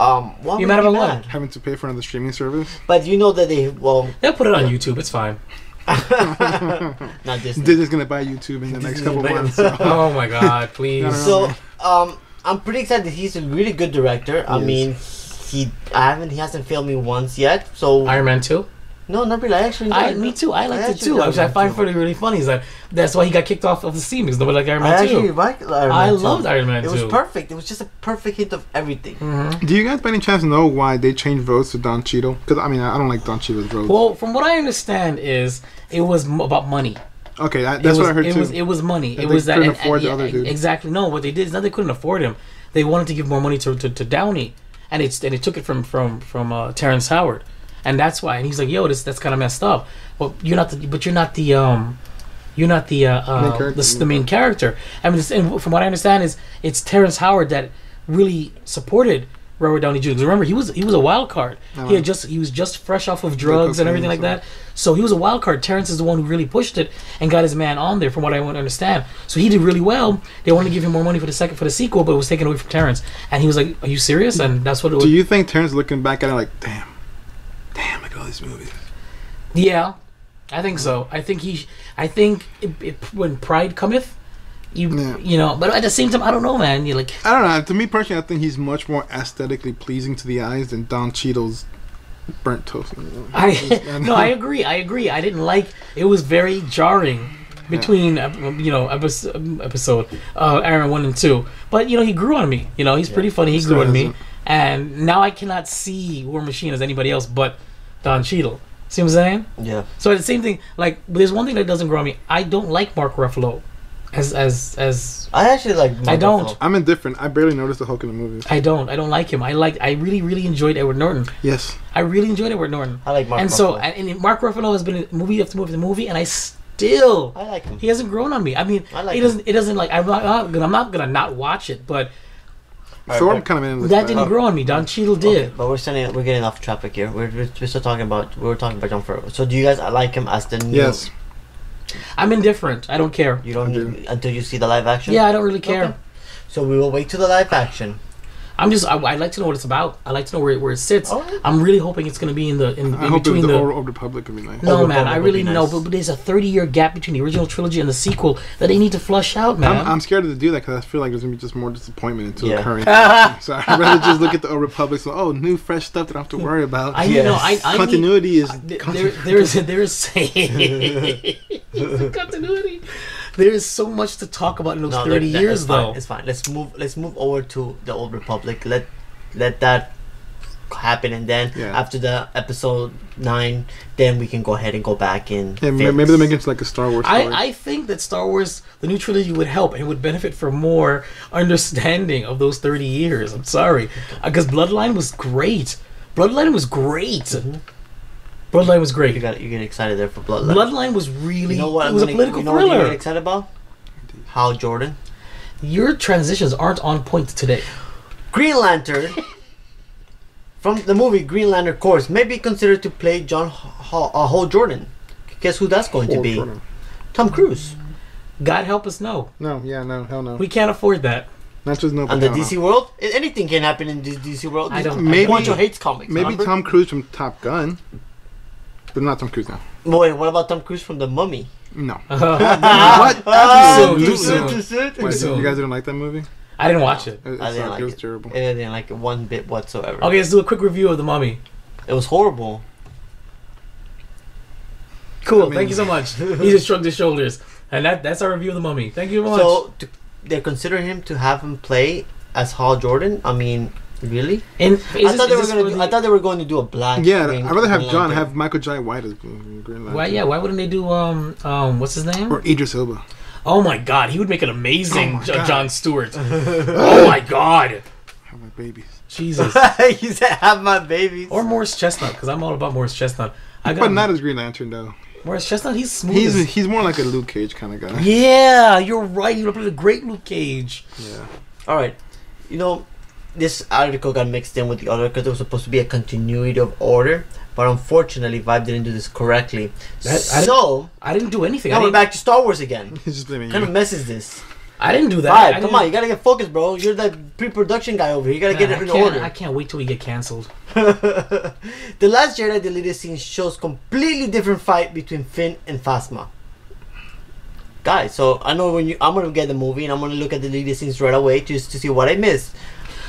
You're mad about what? Having to pay for another streaming service. But you know that they'll put it on YouTube. It's fine. Not Disney. Disney's gonna buy YouTube in the next couple months. So. Oh my god, please. So I'm pretty excited. He's a really good director. I mean, he hasn't failed me once yet. So Iron Man 2. No, not really. I actually enjoyed it. Me too. I liked it too. Which I find really funny. Is that's why he got kicked off of the scene because nobody liked Iron Man 2. I actually liked Iron Man 2. I loved Iron Man 2. It was perfect. It was just a perfect hit of everything. Mm-hmm. Do you guys by any chance know why they changed votes to Don Cheadle? Because I mean, I don't like Don Cheadle's votes. Well, from what I understand, is it was about money. Okay, that's what I heard too. It was money. That it was they that couldn't afford the other dude. Exactly. No, what they did is not they couldn't afford him. They wanted to give more money to Downey, and it took it from Terrence Howard. And that's why, and he's like, "Yo, that's kind of messed up." Well, you're not the main character. I mean, and from what I understand is it's Terrence Howard that really supported Robert Downey Jr. 'Cause remember, he was a wild card. He was just fresh off of drugs and everything like that. So he was a wild card. Terrence is the one who really pushed it and got his man on there, from what I understand. So he did really well. They wanted to give him more money for the sequel, but it was taken away from Terrence. And he was like, "Are you serious?" And that's what it was. Do you think Terrence looking back at it like, damn, look at all these movies? Yeah, I think so. I think when pride cometh, you know. But at the same time, I don't know, man. You're like, I don't know. To me personally, I think he's much more aesthetically pleasing to the eyes than Don Cheadle's burnt toast. I agree. I didn't like. It was very jarring between episode Iron 1 and 2. But he grew on me. He's pretty funny. He grew on me, and now I cannot see War Machine as anybody else but Don Cheadle. See what I'm saying? Yeah. So it's the same thing. Like, there's one thing that doesn't grow on me. I don't like Mark Ruffalo. As I actually like. I don't. Ruffalo. I'm indifferent. I barely noticed the Hulk in the movies. I don't like him. I really enjoyed Edward Norton. Yes. I really enjoyed Edward Norton. I like Mark Ruffalo. So Mark Ruffalo has been in movie after movie after movie, and I like him. He hasn't grown on me. I mean, it doesn't like. I'm not gonna not watch it, but. Thor kind of in that didn't grow on me. Don Cheadle did. Okay, but we're getting off topic here. We're still talking about Jon Favreau. So do you guys like him as the new? Yes. I'm indifferent. I don't care. You don't until you see the live action. Yeah, I don't really care. Okay. So we will wait till the live action. I'd like to know what it's about. I'd like to know where it sits. Oh, yeah. I'm really hoping it's going to be in between the Old Republic would be nice. No, man, I really know, but there's a 30-year gap between the original trilogy and the sequel that they need to flush out, man. I'm scared to do that because I feel like there's gonna be just more disappointment into the current. So I'd rather just look at the Old Republic. So new fresh stuff that I don't have to worry about. Continuity is there is continuity. There is so much to talk about in those 30 years, though. It's fine. Let's move over to the Old Republic. Let that happen, and then after the episode 9, then we can go ahead and go back in. Yeah, maybe they're making it like a Star Wars story. I think that Star Wars, the new trilogy, would help and would benefit from more understanding of those 30 years. I'm sorry, because Bloodline was great. Mm-hmm. Bloodline was great. You get excited there for Bloodline. Bloodline was really. It was a political thriller. What you get excited about? Hal Jordan. Your transitions aren't on point today. Green Lantern from the movie Green Lantern Corps may be considered to play Hal Jordan. Guess who that's going to be? Jordan. Tom Cruise. God help us, no. No, hell no. We can't afford that. Not just no. And the DC world, anything can happen in the DC world. Maybe Juancho hates comics. Maybe remember? Tom Cruise from Top Gun. But not Tom Cruise now. Wait, what about Tom Cruise from The Mummy? No. What? Too soon. You guys didn't like that movie? I didn't watch it. I didn't like it. It was terrible. I didn't like it one bit whatsoever. Okay, let's do a quick review of The Mummy. It was horrible. Cool, thank you so much. He just shrugged his shoulders. And that's our review of The Mummy. Thank you very much. So, they're considering him to have him play as Hal Jordan? I mean, really? I thought they were going to do a black. Yeah, I'd rather have Michael Jai White as Green Lantern. Why wouldn't they do what's his name? Or Idris Elba. Oh my God, he would make an amazing Jon Stewart. Oh my God. Have my babies. Jesus. You said have my babies. Or Morris Chestnut, because I'm all about Morris Chestnut. But not as Green Lantern though. Morris Chestnut, he's smooth. He's more like a Luke Cage kind of guy. Yeah, you're right. You would play a great Luke Cage. Yeah. All right. This article got mixed in with the other because it was supposed to be a continuity of order, but unfortunately, Vibe didn't do this correctly. I didn't do anything. Now we're back to Star Wars again. He's just blaming you. What kind of mess is this? I didn't do that. Vibe, come on, you gotta get focused, bro. You're the pre-production guy over here. You gotta get it in order. I can't wait till we get canceled. The Last Jedi deleted scene shows completely different fight between Finn and Phasma. Guys, so I know I'm gonna get the movie and I'm gonna look at the deleted scenes right away just to see what I missed.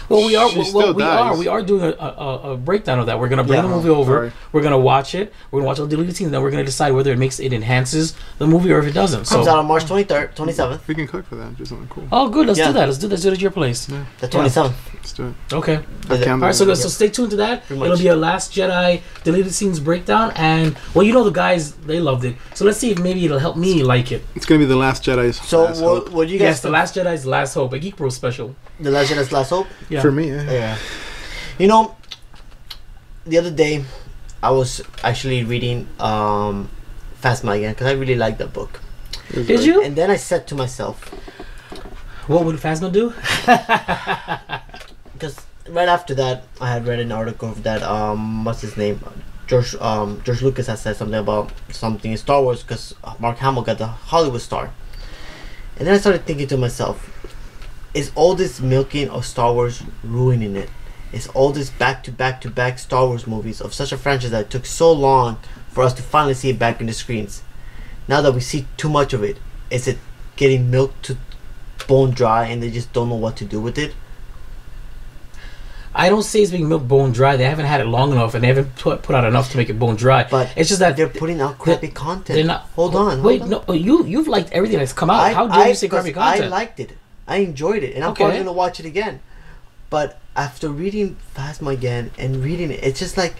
Well, we are. She still dies. We are doing a breakdown of that. We're gonna bring the movie over. Right. We're gonna watch it. We're gonna watch all the deleted scenes. Then we're gonna decide whether it enhances the movie or if it doesn't. Comes out on March 23rd, 27th. We can cook for that. Do something cool. Oh, good. Let's do that. Let's do that at your place. Yeah. The 27th. Let's do it. Okay. All right. So stay tuned to that. It'll be a Last Jedi deleted scenes breakdown, and well, the guys they loved it. So let's see if maybe it'll help me like it. It's gonna be the Last Jedi's. So what do you guys? Yes, the Last Jedi's Last Hope, a Geek Bros special. The Last Jedi's Last Hope. Yeah. For me, yeah. The other day, I was actually reading Phasma again because I really liked that book. Did you? And then I said to myself, what would Phasma do? Because right after that, I had read an article that what's his name, George Lucas has said something about something in Star Wars because Mark Hamill got the Hollywood star. And then I started thinking to myself, is all this milking of Star Wars ruining it? Is all this back-to-back Star Wars movies of such a franchise that took so long for us to finally see it back in the screens? Now that we see too much of it, is it getting milked to bone dry and they just don't know what to do with it? I don't say it's being milked bone dry. They haven't had it long enough and they haven't put out enough to make it bone dry. But it's just that they're putting out crappy content. They're not. Hold on. No. You've liked everything that's come out. How dare you say crappy content? I liked it. I enjoyed it, and I'm probably gonna watch it again. But after reading Phasma again and reading it, it's just like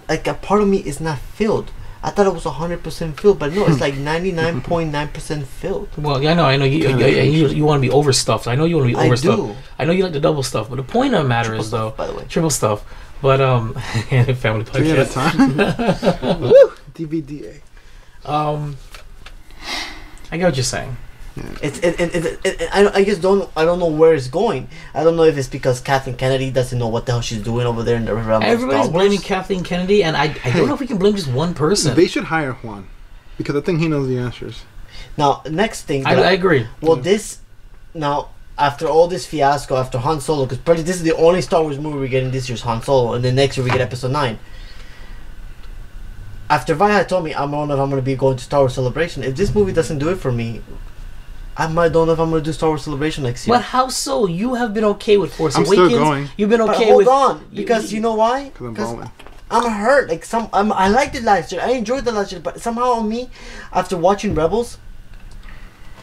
a part of me is not filled. I thought it was 100% filled, but no, it's like 99.9% filled. Well, yeah, I know you want to be overstuffed. I know you want to be overstuffed. I do. I know you like the double stuff, but the point of the matter is though, by the way, triple stuff. But family podcast. 3 at a time. Woo! DVD. I get what you're saying. Yeah. I just don't know where it's going. I don't know if it's because Kathleen Kennedy doesn't know what the hell she's doing over there in the realm. Everybody's blaming Kathleen Kennedy, and I don't know if we can blame just one person. They should hire Juan because I think he knows the answers. Now, next thing. I agree. Well, after all this fiasco, after Han Solo, because probably this is the only Star Wars movie we're getting this year's Han Solo, and then next year we get Episode 9. After Vaya told me I don't know if I'm going to be going to Star Wars Celebration, if this movie doesn't do it for me, I don't know if I'm going to do Star Wars Celebration next year. But how so? You have been okay with Force Awakens. I'm still going. You've been okay but with... Hold on, because you know why? Because I'm balling. I'm hurt. I liked it last year. I enjoyed the last year, but somehow on me, after watching Rebels,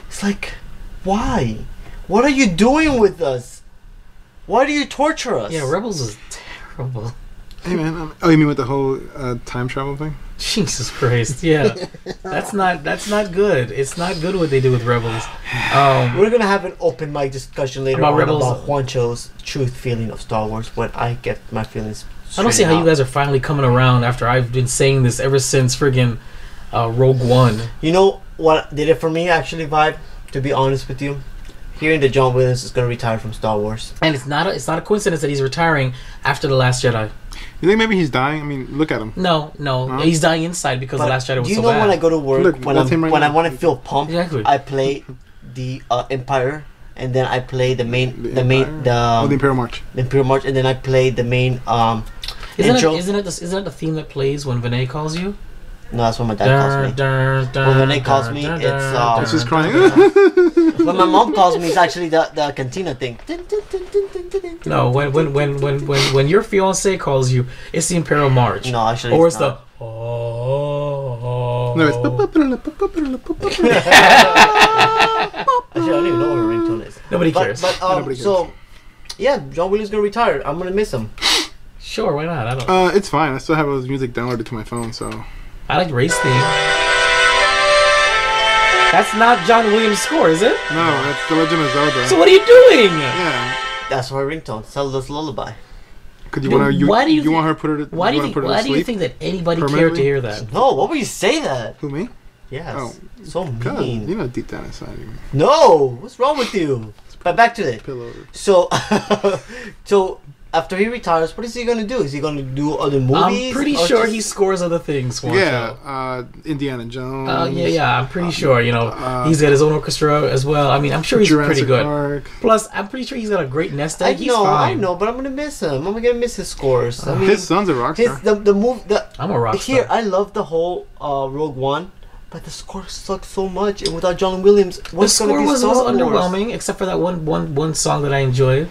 it's like, why? What are you doing with us? Why do you torture us? Yeah, Rebels is terrible. Hey man, you mean with the whole time travel thing? Jesus Christ, yeah, that's not good. It's not good what they do with Rebels. We're gonna have an open mic discussion later about on Rebels. About Juancho's truth feeling of Star Wars. When I get my feelings. I don't see how you guys are finally coming around after I've been saying this ever since friggin' Rogue One. You know what did it for me actually, Vibe? To be honest with you, hearing that John Williams is gonna retire from Star Wars, and it's not a coincidence that he's retiring after The Last Jedi. You think maybe he's dying? I mean, look at him. No, he's dying inside because The Last Jedi was so bad. Do you know when I go to work, when I want to feel pumped, exactly. I play the Empire, and then I play the Imperial March. The Imperial March, and then I play the main intro. Isn't it the theme that plays when Vinay calls you? No, that's when my dad calls me. When Vinay calls me, it's just crying. When my mom calls me, it's actually the cantina thing. No, when your fiance calls you, it's the Imperial March. No, actually, or it's the. No, it's. Actually, I don't even know what her ringtone is. Nobody cares. Nobody cares. So, yeah, John Williams gonna retire. I'm gonna miss him. Sure, why not? I don't. It's fine. I still have his music downloaded to my phone, so. I like Race Theme. That's not John Williams' score, is it? No, that's The Legend of Zelda. So what are you doing? Yeah. That's her ringtone. Zelda's Lullaby. Could you want her? Why do you want her to put it? Why do you think that anybody cared to hear that? No, what would you say that? Who, me? Yes. Oh, so God, mean. you know deep down inside you. No, what's wrong with you? But back to it. Pillow. So, after he retires, what is he gonna do? Is he gonna do other movies? I'm pretty sure he scores other things. Yeah, Indiana Jones. Yeah. I'm pretty sure. You know, he's got his own orchestra as well. I mean, I'm sure he's pretty good. Park. Plus, I'm pretty sure he's got a great nest egg. I know, but I'm gonna miss him. I'm gonna miss his scores. I mean, his son's a rock star. I'm a rock star. Here, I love the whole Rogue One. But the score sucks so much, and without John Williams, the score was underwhelming, except for that one song that I enjoyed.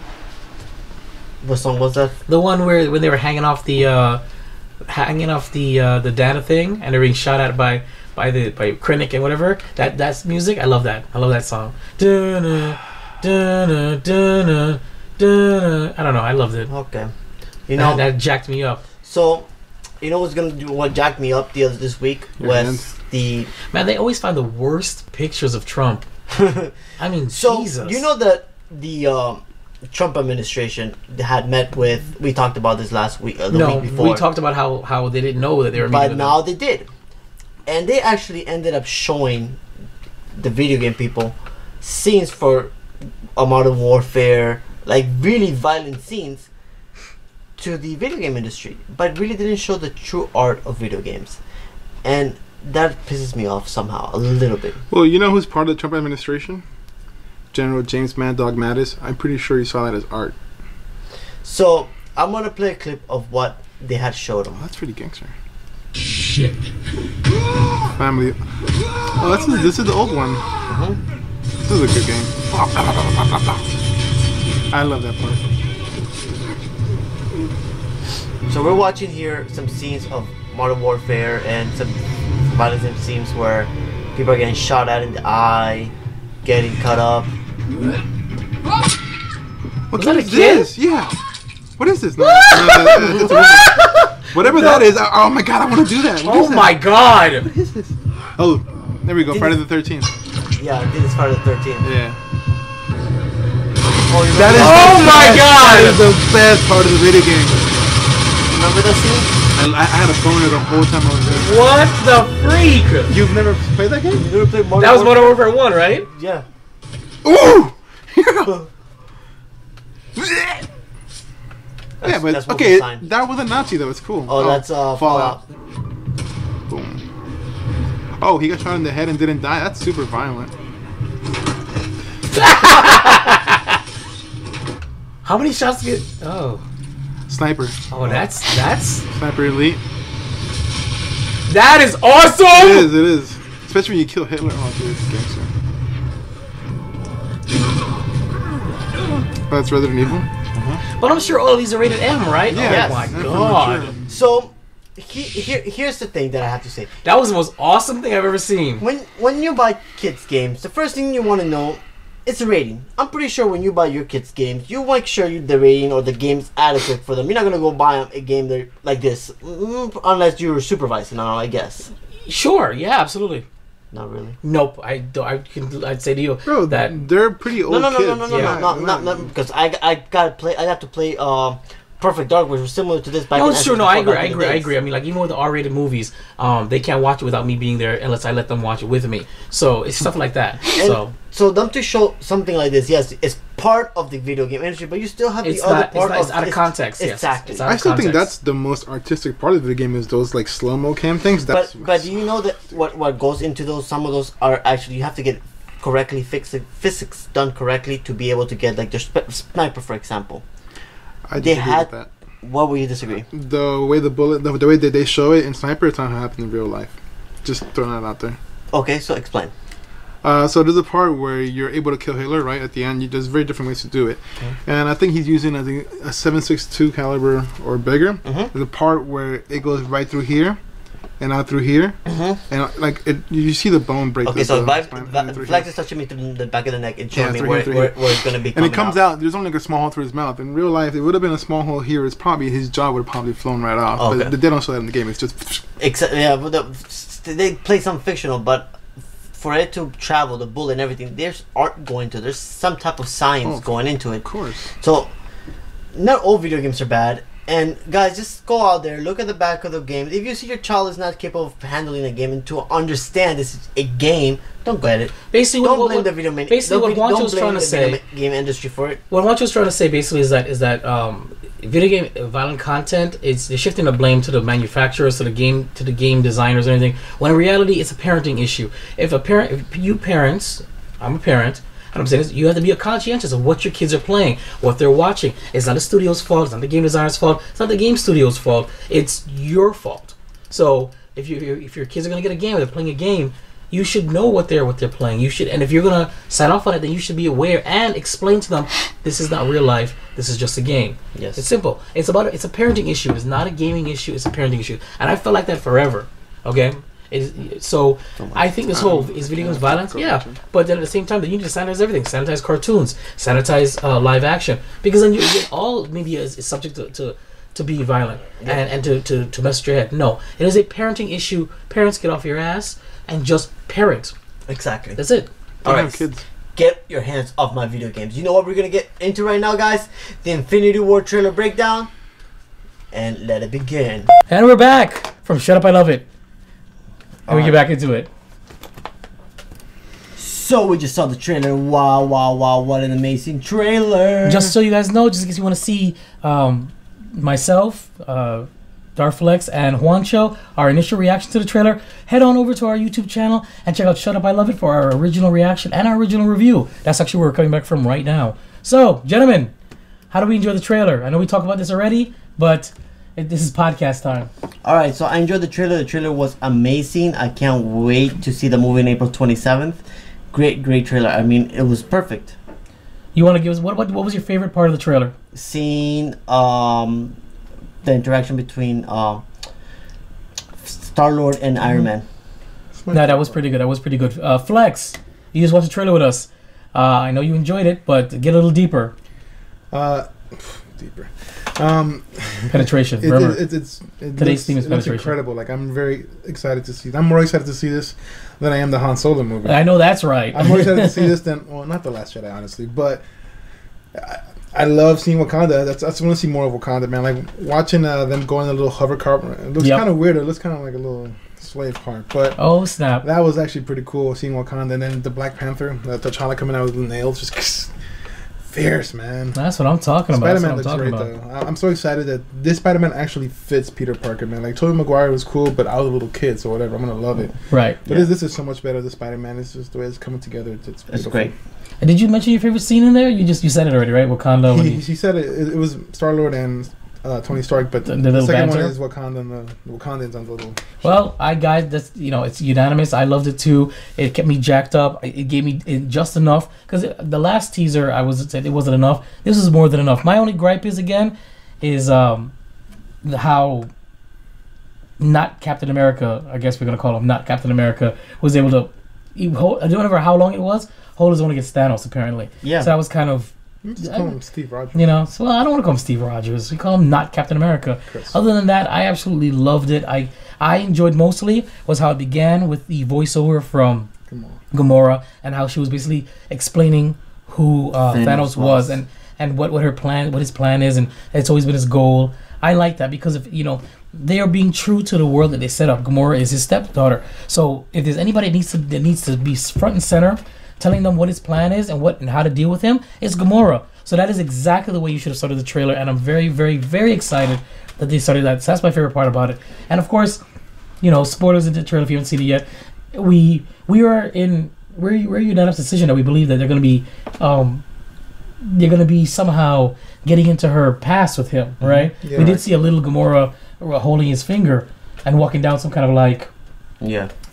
What song was that? The one where when they were hanging off the data thing and they're being shot at by Krennic and whatever. That's music. I love that. I love that song. Dun-na, dun-na, dun-na, dun-na. I don't know. I loved it. Okay. You know that jacked me up. So, you know what jacked me up this week was the They always find the worst pictures of Trump. I mean, so Jesus. You know that the Trump administration had met with. We talked about this last week. The week before. We talked about how they didn't know that they were meeting But now they did. And they actually ended up showing the video game people scenes for a modern warfare, like really violent scenes to the video game industry, but really didn't show the true art of video games. And that pisses me off somehow, a little bit. Well, you know who's part of the Trump administration? General James Mad Dog Mattis. I'm pretty sure you saw that as art. So, I'm going to play a clip of what they had showed him. Oh, that's pretty gangster. Shit. Family. Oh, this is the old one. This is a good game. I love that part. So we're watching here some scenes of Modern Warfare and some violent scenes where people are getting shot at in the eye, getting cut up. What kind is this? Yeah. What is this? No, it's a whatever that is. Oh my god, I want to do that. Oh my god. What is this? Oh, there we go. Friday the 13th. Yeah, I did this Friday the 13th. Yeah. Oh, that is my god! That is the best part of the video game. Remember that scene? I had a boner the whole time I was there. What the freak? You've never played that game? You never played Modern That was Warfare? Modern Warfare 1, right? Yeah. Ooh! Yeah, but that's okay, Wolfenstein. that was a Nazi though. It's cool. Oh, that's Fallout. Boom. Oh, he got shot in the head and didn't die. That's super violent. How many shots get? Oh, Sniper. oh, that's Sniper Elite. that is awesome. It is. Especially when you kill Hitler. Oh, dude, it's gangster. Oh, that's Resident Evil. But I'm sure all of these are rated M, right? Yeah. Oh my Yes. god. Sure. So, here's the thing that I have to say. That was the most awesome thing I've ever seen. When you buy kids games, the first thing you want to know is the rating. I'm pretty sure when you buy your kids games, you make sure the rating or the game's adequate for them. You're not gonna go buy a game like this unless you're supervising. I guess. Sure, yeah, absolutely. Not really. Nope, I don't. I'd say to you Bro, that they're pretty old kids. No, because I gotta play. I have to play Perfect Dark, which was similar to this. Back no, in sure, no, back I in the agree. I days. agree. I mean, like even with the R-rated movies, they can't watch it without me being there unless I let them watch it with me. So it's stuff like that. So them to show something like this, yes, it's part of the video game industry, but you still have the other part. It's out of context. Yes, Exactly. it's out of I still think context. that's the most artistic part of the game is those like slow-mo cam things. That's But do you know that what goes into those? Some of those are actually you have to get correctly physics done correctly to be able to get like the sniper, for example. I They disagree had. with that. What will you disagree? The way the bullet, the way that they show it in Sniper, it's not how it happened in real life. Just throwing that out there. Okay, so explain. So there's a part where you're able to kill Hitler, right? At the end, there's very different ways to do it. Okay. And I think he's using a 7.62 caliber or bigger. Mhm. There's a part where it goes right through here and out through here. And like you see the bone break. Okay, through so the spine and through Flex here. is touching me through the back of the neck and showing Yeah, me through where, here, where, where it's going to be And coming it comes out. There's only like a small hole through his mouth. In real life, it would have been a small hole here. It's probably his jaw would have probably flown right off. Okay. But they don't show that in the game. It's just. Except, yeah, but they play some fictional, but for it to travel, the bullet and everything, there's art going to. There's some type of science going into it. Of course. So, not all video games are bad. And guys, just go out there, look at the back of the game. If you see your child is not capable of handling a game and to understand this is a game, don't get it. Basically, Don't blame the video game. Basically, what Juancho's trying to say, game industry for it. what Juancho's trying to say basically is that video game violent content they're shifting the blame to the manufacturers, to the game designers, and everything. When in reality, it's a parenting issue. If you parents, I'm a parent. And I'm saying is you have to be conscientious of what your kids are playing, what they're watching. It's not the studio's fault. It's not the game designer's fault. It's not the game studio's fault. It's your fault. So if your kids are gonna get a game, they're playing a game, you should know what they're playing. You should, and if you're gonna sign off on it, then you should be aware and explain to them, this is not real life. This is just a game. Yes. It's simple. It's a parenting issue. It's not a gaming issue. It's a parenting issue, and I felt like that forever. Okay. So I think this whole is video games violence, yeah. But then at the same time, you need to sanitize everything. Sanitize cartoons. Sanitize live action, because then you all media is subject to be violent and to mess with your head. No, it is a parenting issue. Parents, get off your ass and just parent. Exactly. That's it. All right, kids. Get your hands off my video games. You know what we're gonna get into right now, guys? The Infinity War trailer breakdown, and let it begin. And we're back from Shut Up, I Love It. And we get back into it. So we just saw the trailer. Wow, wow, wow! What an amazing trailer! Just so you guys know, just in case you want to see myself, Darflex, and Juancho, our initial reaction to the trailer, head on over to our YouTube channel and check out Shut Up, I Love It for our original reaction and our original review. That's actually where we're coming back from right now. So, gentlemen, how do we enjoy the trailer? I know we talked about this already, but this is podcast time. All right, so I enjoyed the trailer. The trailer was amazing. I can't wait to see the movie on April 27th. Great trailer. I mean, it was perfect. You want to give us what was your favorite part of the trailer? Seeing the interaction between Star-Lord and Iron Man. No, that was pretty good. That was pretty good. Flex, you just watched the trailer with us. I know you enjoyed it, but get a little deeper. Deeper. Penetration. Remember, today's theme is penetration. Incredible. Like, I'm very excited to see. I'm more excited to see this than I am the Han Solo movie. I know that's right. I'm more excited to see this than, well, not The Last Jedi, honestly, but I love seeing Wakanda. I just want to see more of Wakanda, man. Like, watching them go in a little hover car. It looks kind of weird. It looks kind of like a little slave car, but oh snap, that was actually pretty cool seeing Wakanda. And then the Black Panther, T'Challa coming out with the nails, just fierce, man. That's what I'm talking about. Spider-Man looks great, though. I'm so excited that this Spider-Man actually fits Peter Parker, man. Like, Tobey Maguire was cool, but I was a little kid, so whatever. I'm gonna love it. Right. But this is so much better. The Spider-Man is just the way it's coming together. It's great. And did you mention your favorite scene in there? You said it already, right? Wakanda. He said it was Star-Lord and Tony Stark, but the second one is Wakanda and the Wakandans on the little. Well, guys, that's it's unanimous. I loved it too. It kept me jacked up. It gave me just enough, because the last teaser it wasn't enough. This is more than enough. My only gripe is how not Captain America, I guess we're gonna call him not Captain America, was able to I don't remember how long it was. Hold his own against Thanos, apparently. Yeah. So that was kind of. Just call him Steve Rogers. So I don't want to call him Steve Rogers. We call him not Captain America. Chris. Other than that, I absolutely loved it. I enjoyed mostly was how it began with the voiceover from Gamora and how she was basically explaining who Thanos was and what his plan is, and it's always been his goal. I like that because if they are being true to the world that they set up. Gamora is his stepdaughter. So if there's anybody that needs to be front and center, telling them what his plan is and how to deal with him, it's Gamora. So that is exactly the way you should have started the trailer, and I'm very, very, very excited that they started that. So that's my favorite part about it. And of course, spoilers in the trailer if you haven't seen it yet. We're unanimous decision that we believe that they're gonna be somehow getting into her past with him, right? Yeah, we did see a little Gamora holding his finger and walking down some kind of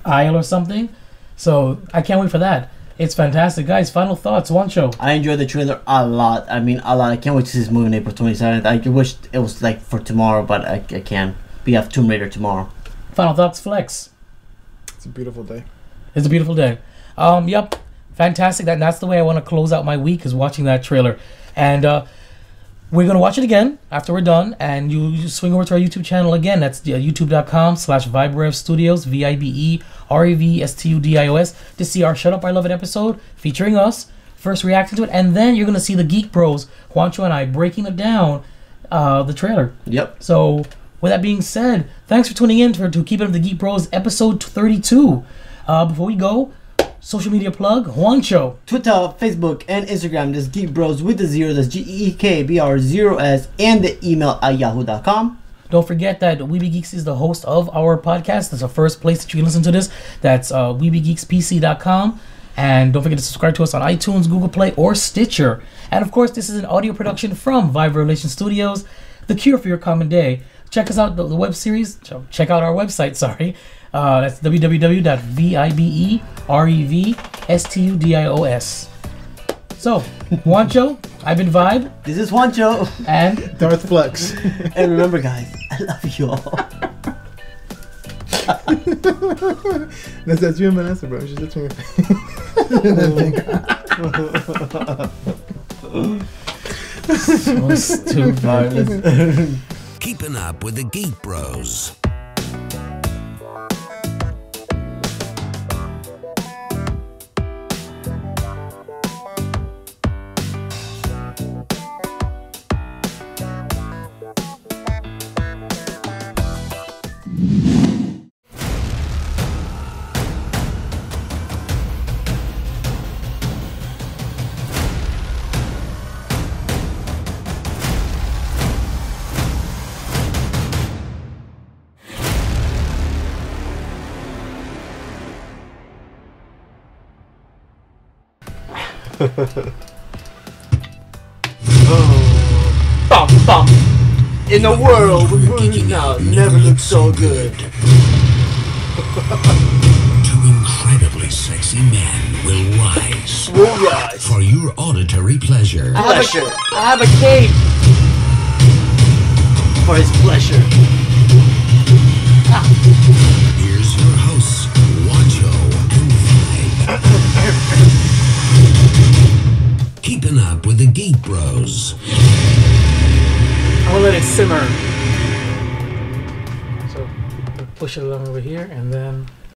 aisle or something. So I can't wait for that. It's fantastic. Guys, final thoughts. Juancho. I enjoyed the trailer a lot. I mean, a lot. I can't wait to see this movie on April 27th. I wish it was like for tomorrow, but I can't. We have Tomb Raider tomorrow. Final thoughts, Flex. It's a beautiful day. It's a beautiful day. Yep. Fantastic. That's the way I want to close out my week, is watching that trailer. And we're going to watch it again after we're done. And you swing over to our YouTube channel again. That's youtube.com/VibeRevStudios, VibeRevStudios, to see our Shut Up, I Love It episode featuring us, first reacting to it. And then you're going to see the Geek Bros, Juancho and I, breaking it down, the trailer. Yep. So with that being said, thanks for tuning in to Keepin with the Geek Bros episode 32. Before we go, social media plug, Juancho. Twitter, Facebook, and Instagram. That's Geek Bros with the 0. That's GEEKBR0S, and the email at yahoo.com. Don't forget that Weeby Geeks is the host of our podcast. That's the first place that you can listen to this. That's WeebyGeeksPC.com. And don't forget to subscribe to us on iTunes, Google Play, or Stitcher. And of course, this is an audio production from Vibe Revelation Studios, the cure for your common day. Check us out, the web series. Check out our website, That's www.vibereevstudios. So, Juancho, I've been Vibe. This is Juancho. And Darth Flex. And remember, guys, I love you all. That's you and Vanessa, bro. She's just me. so stupid. Keeping up with the Geek Bros. Bum, bum. In a world where geeking out never looked so good. Two incredibly sexy men will rise. We'll rise. For your auditory pleasure. Pleasure. I have a cape. For his pleasure. Here's your hosts, Juancho and Vibe. Keeping up with the Geek Bros. I'm gonna let it simmer. So push it along over here, and then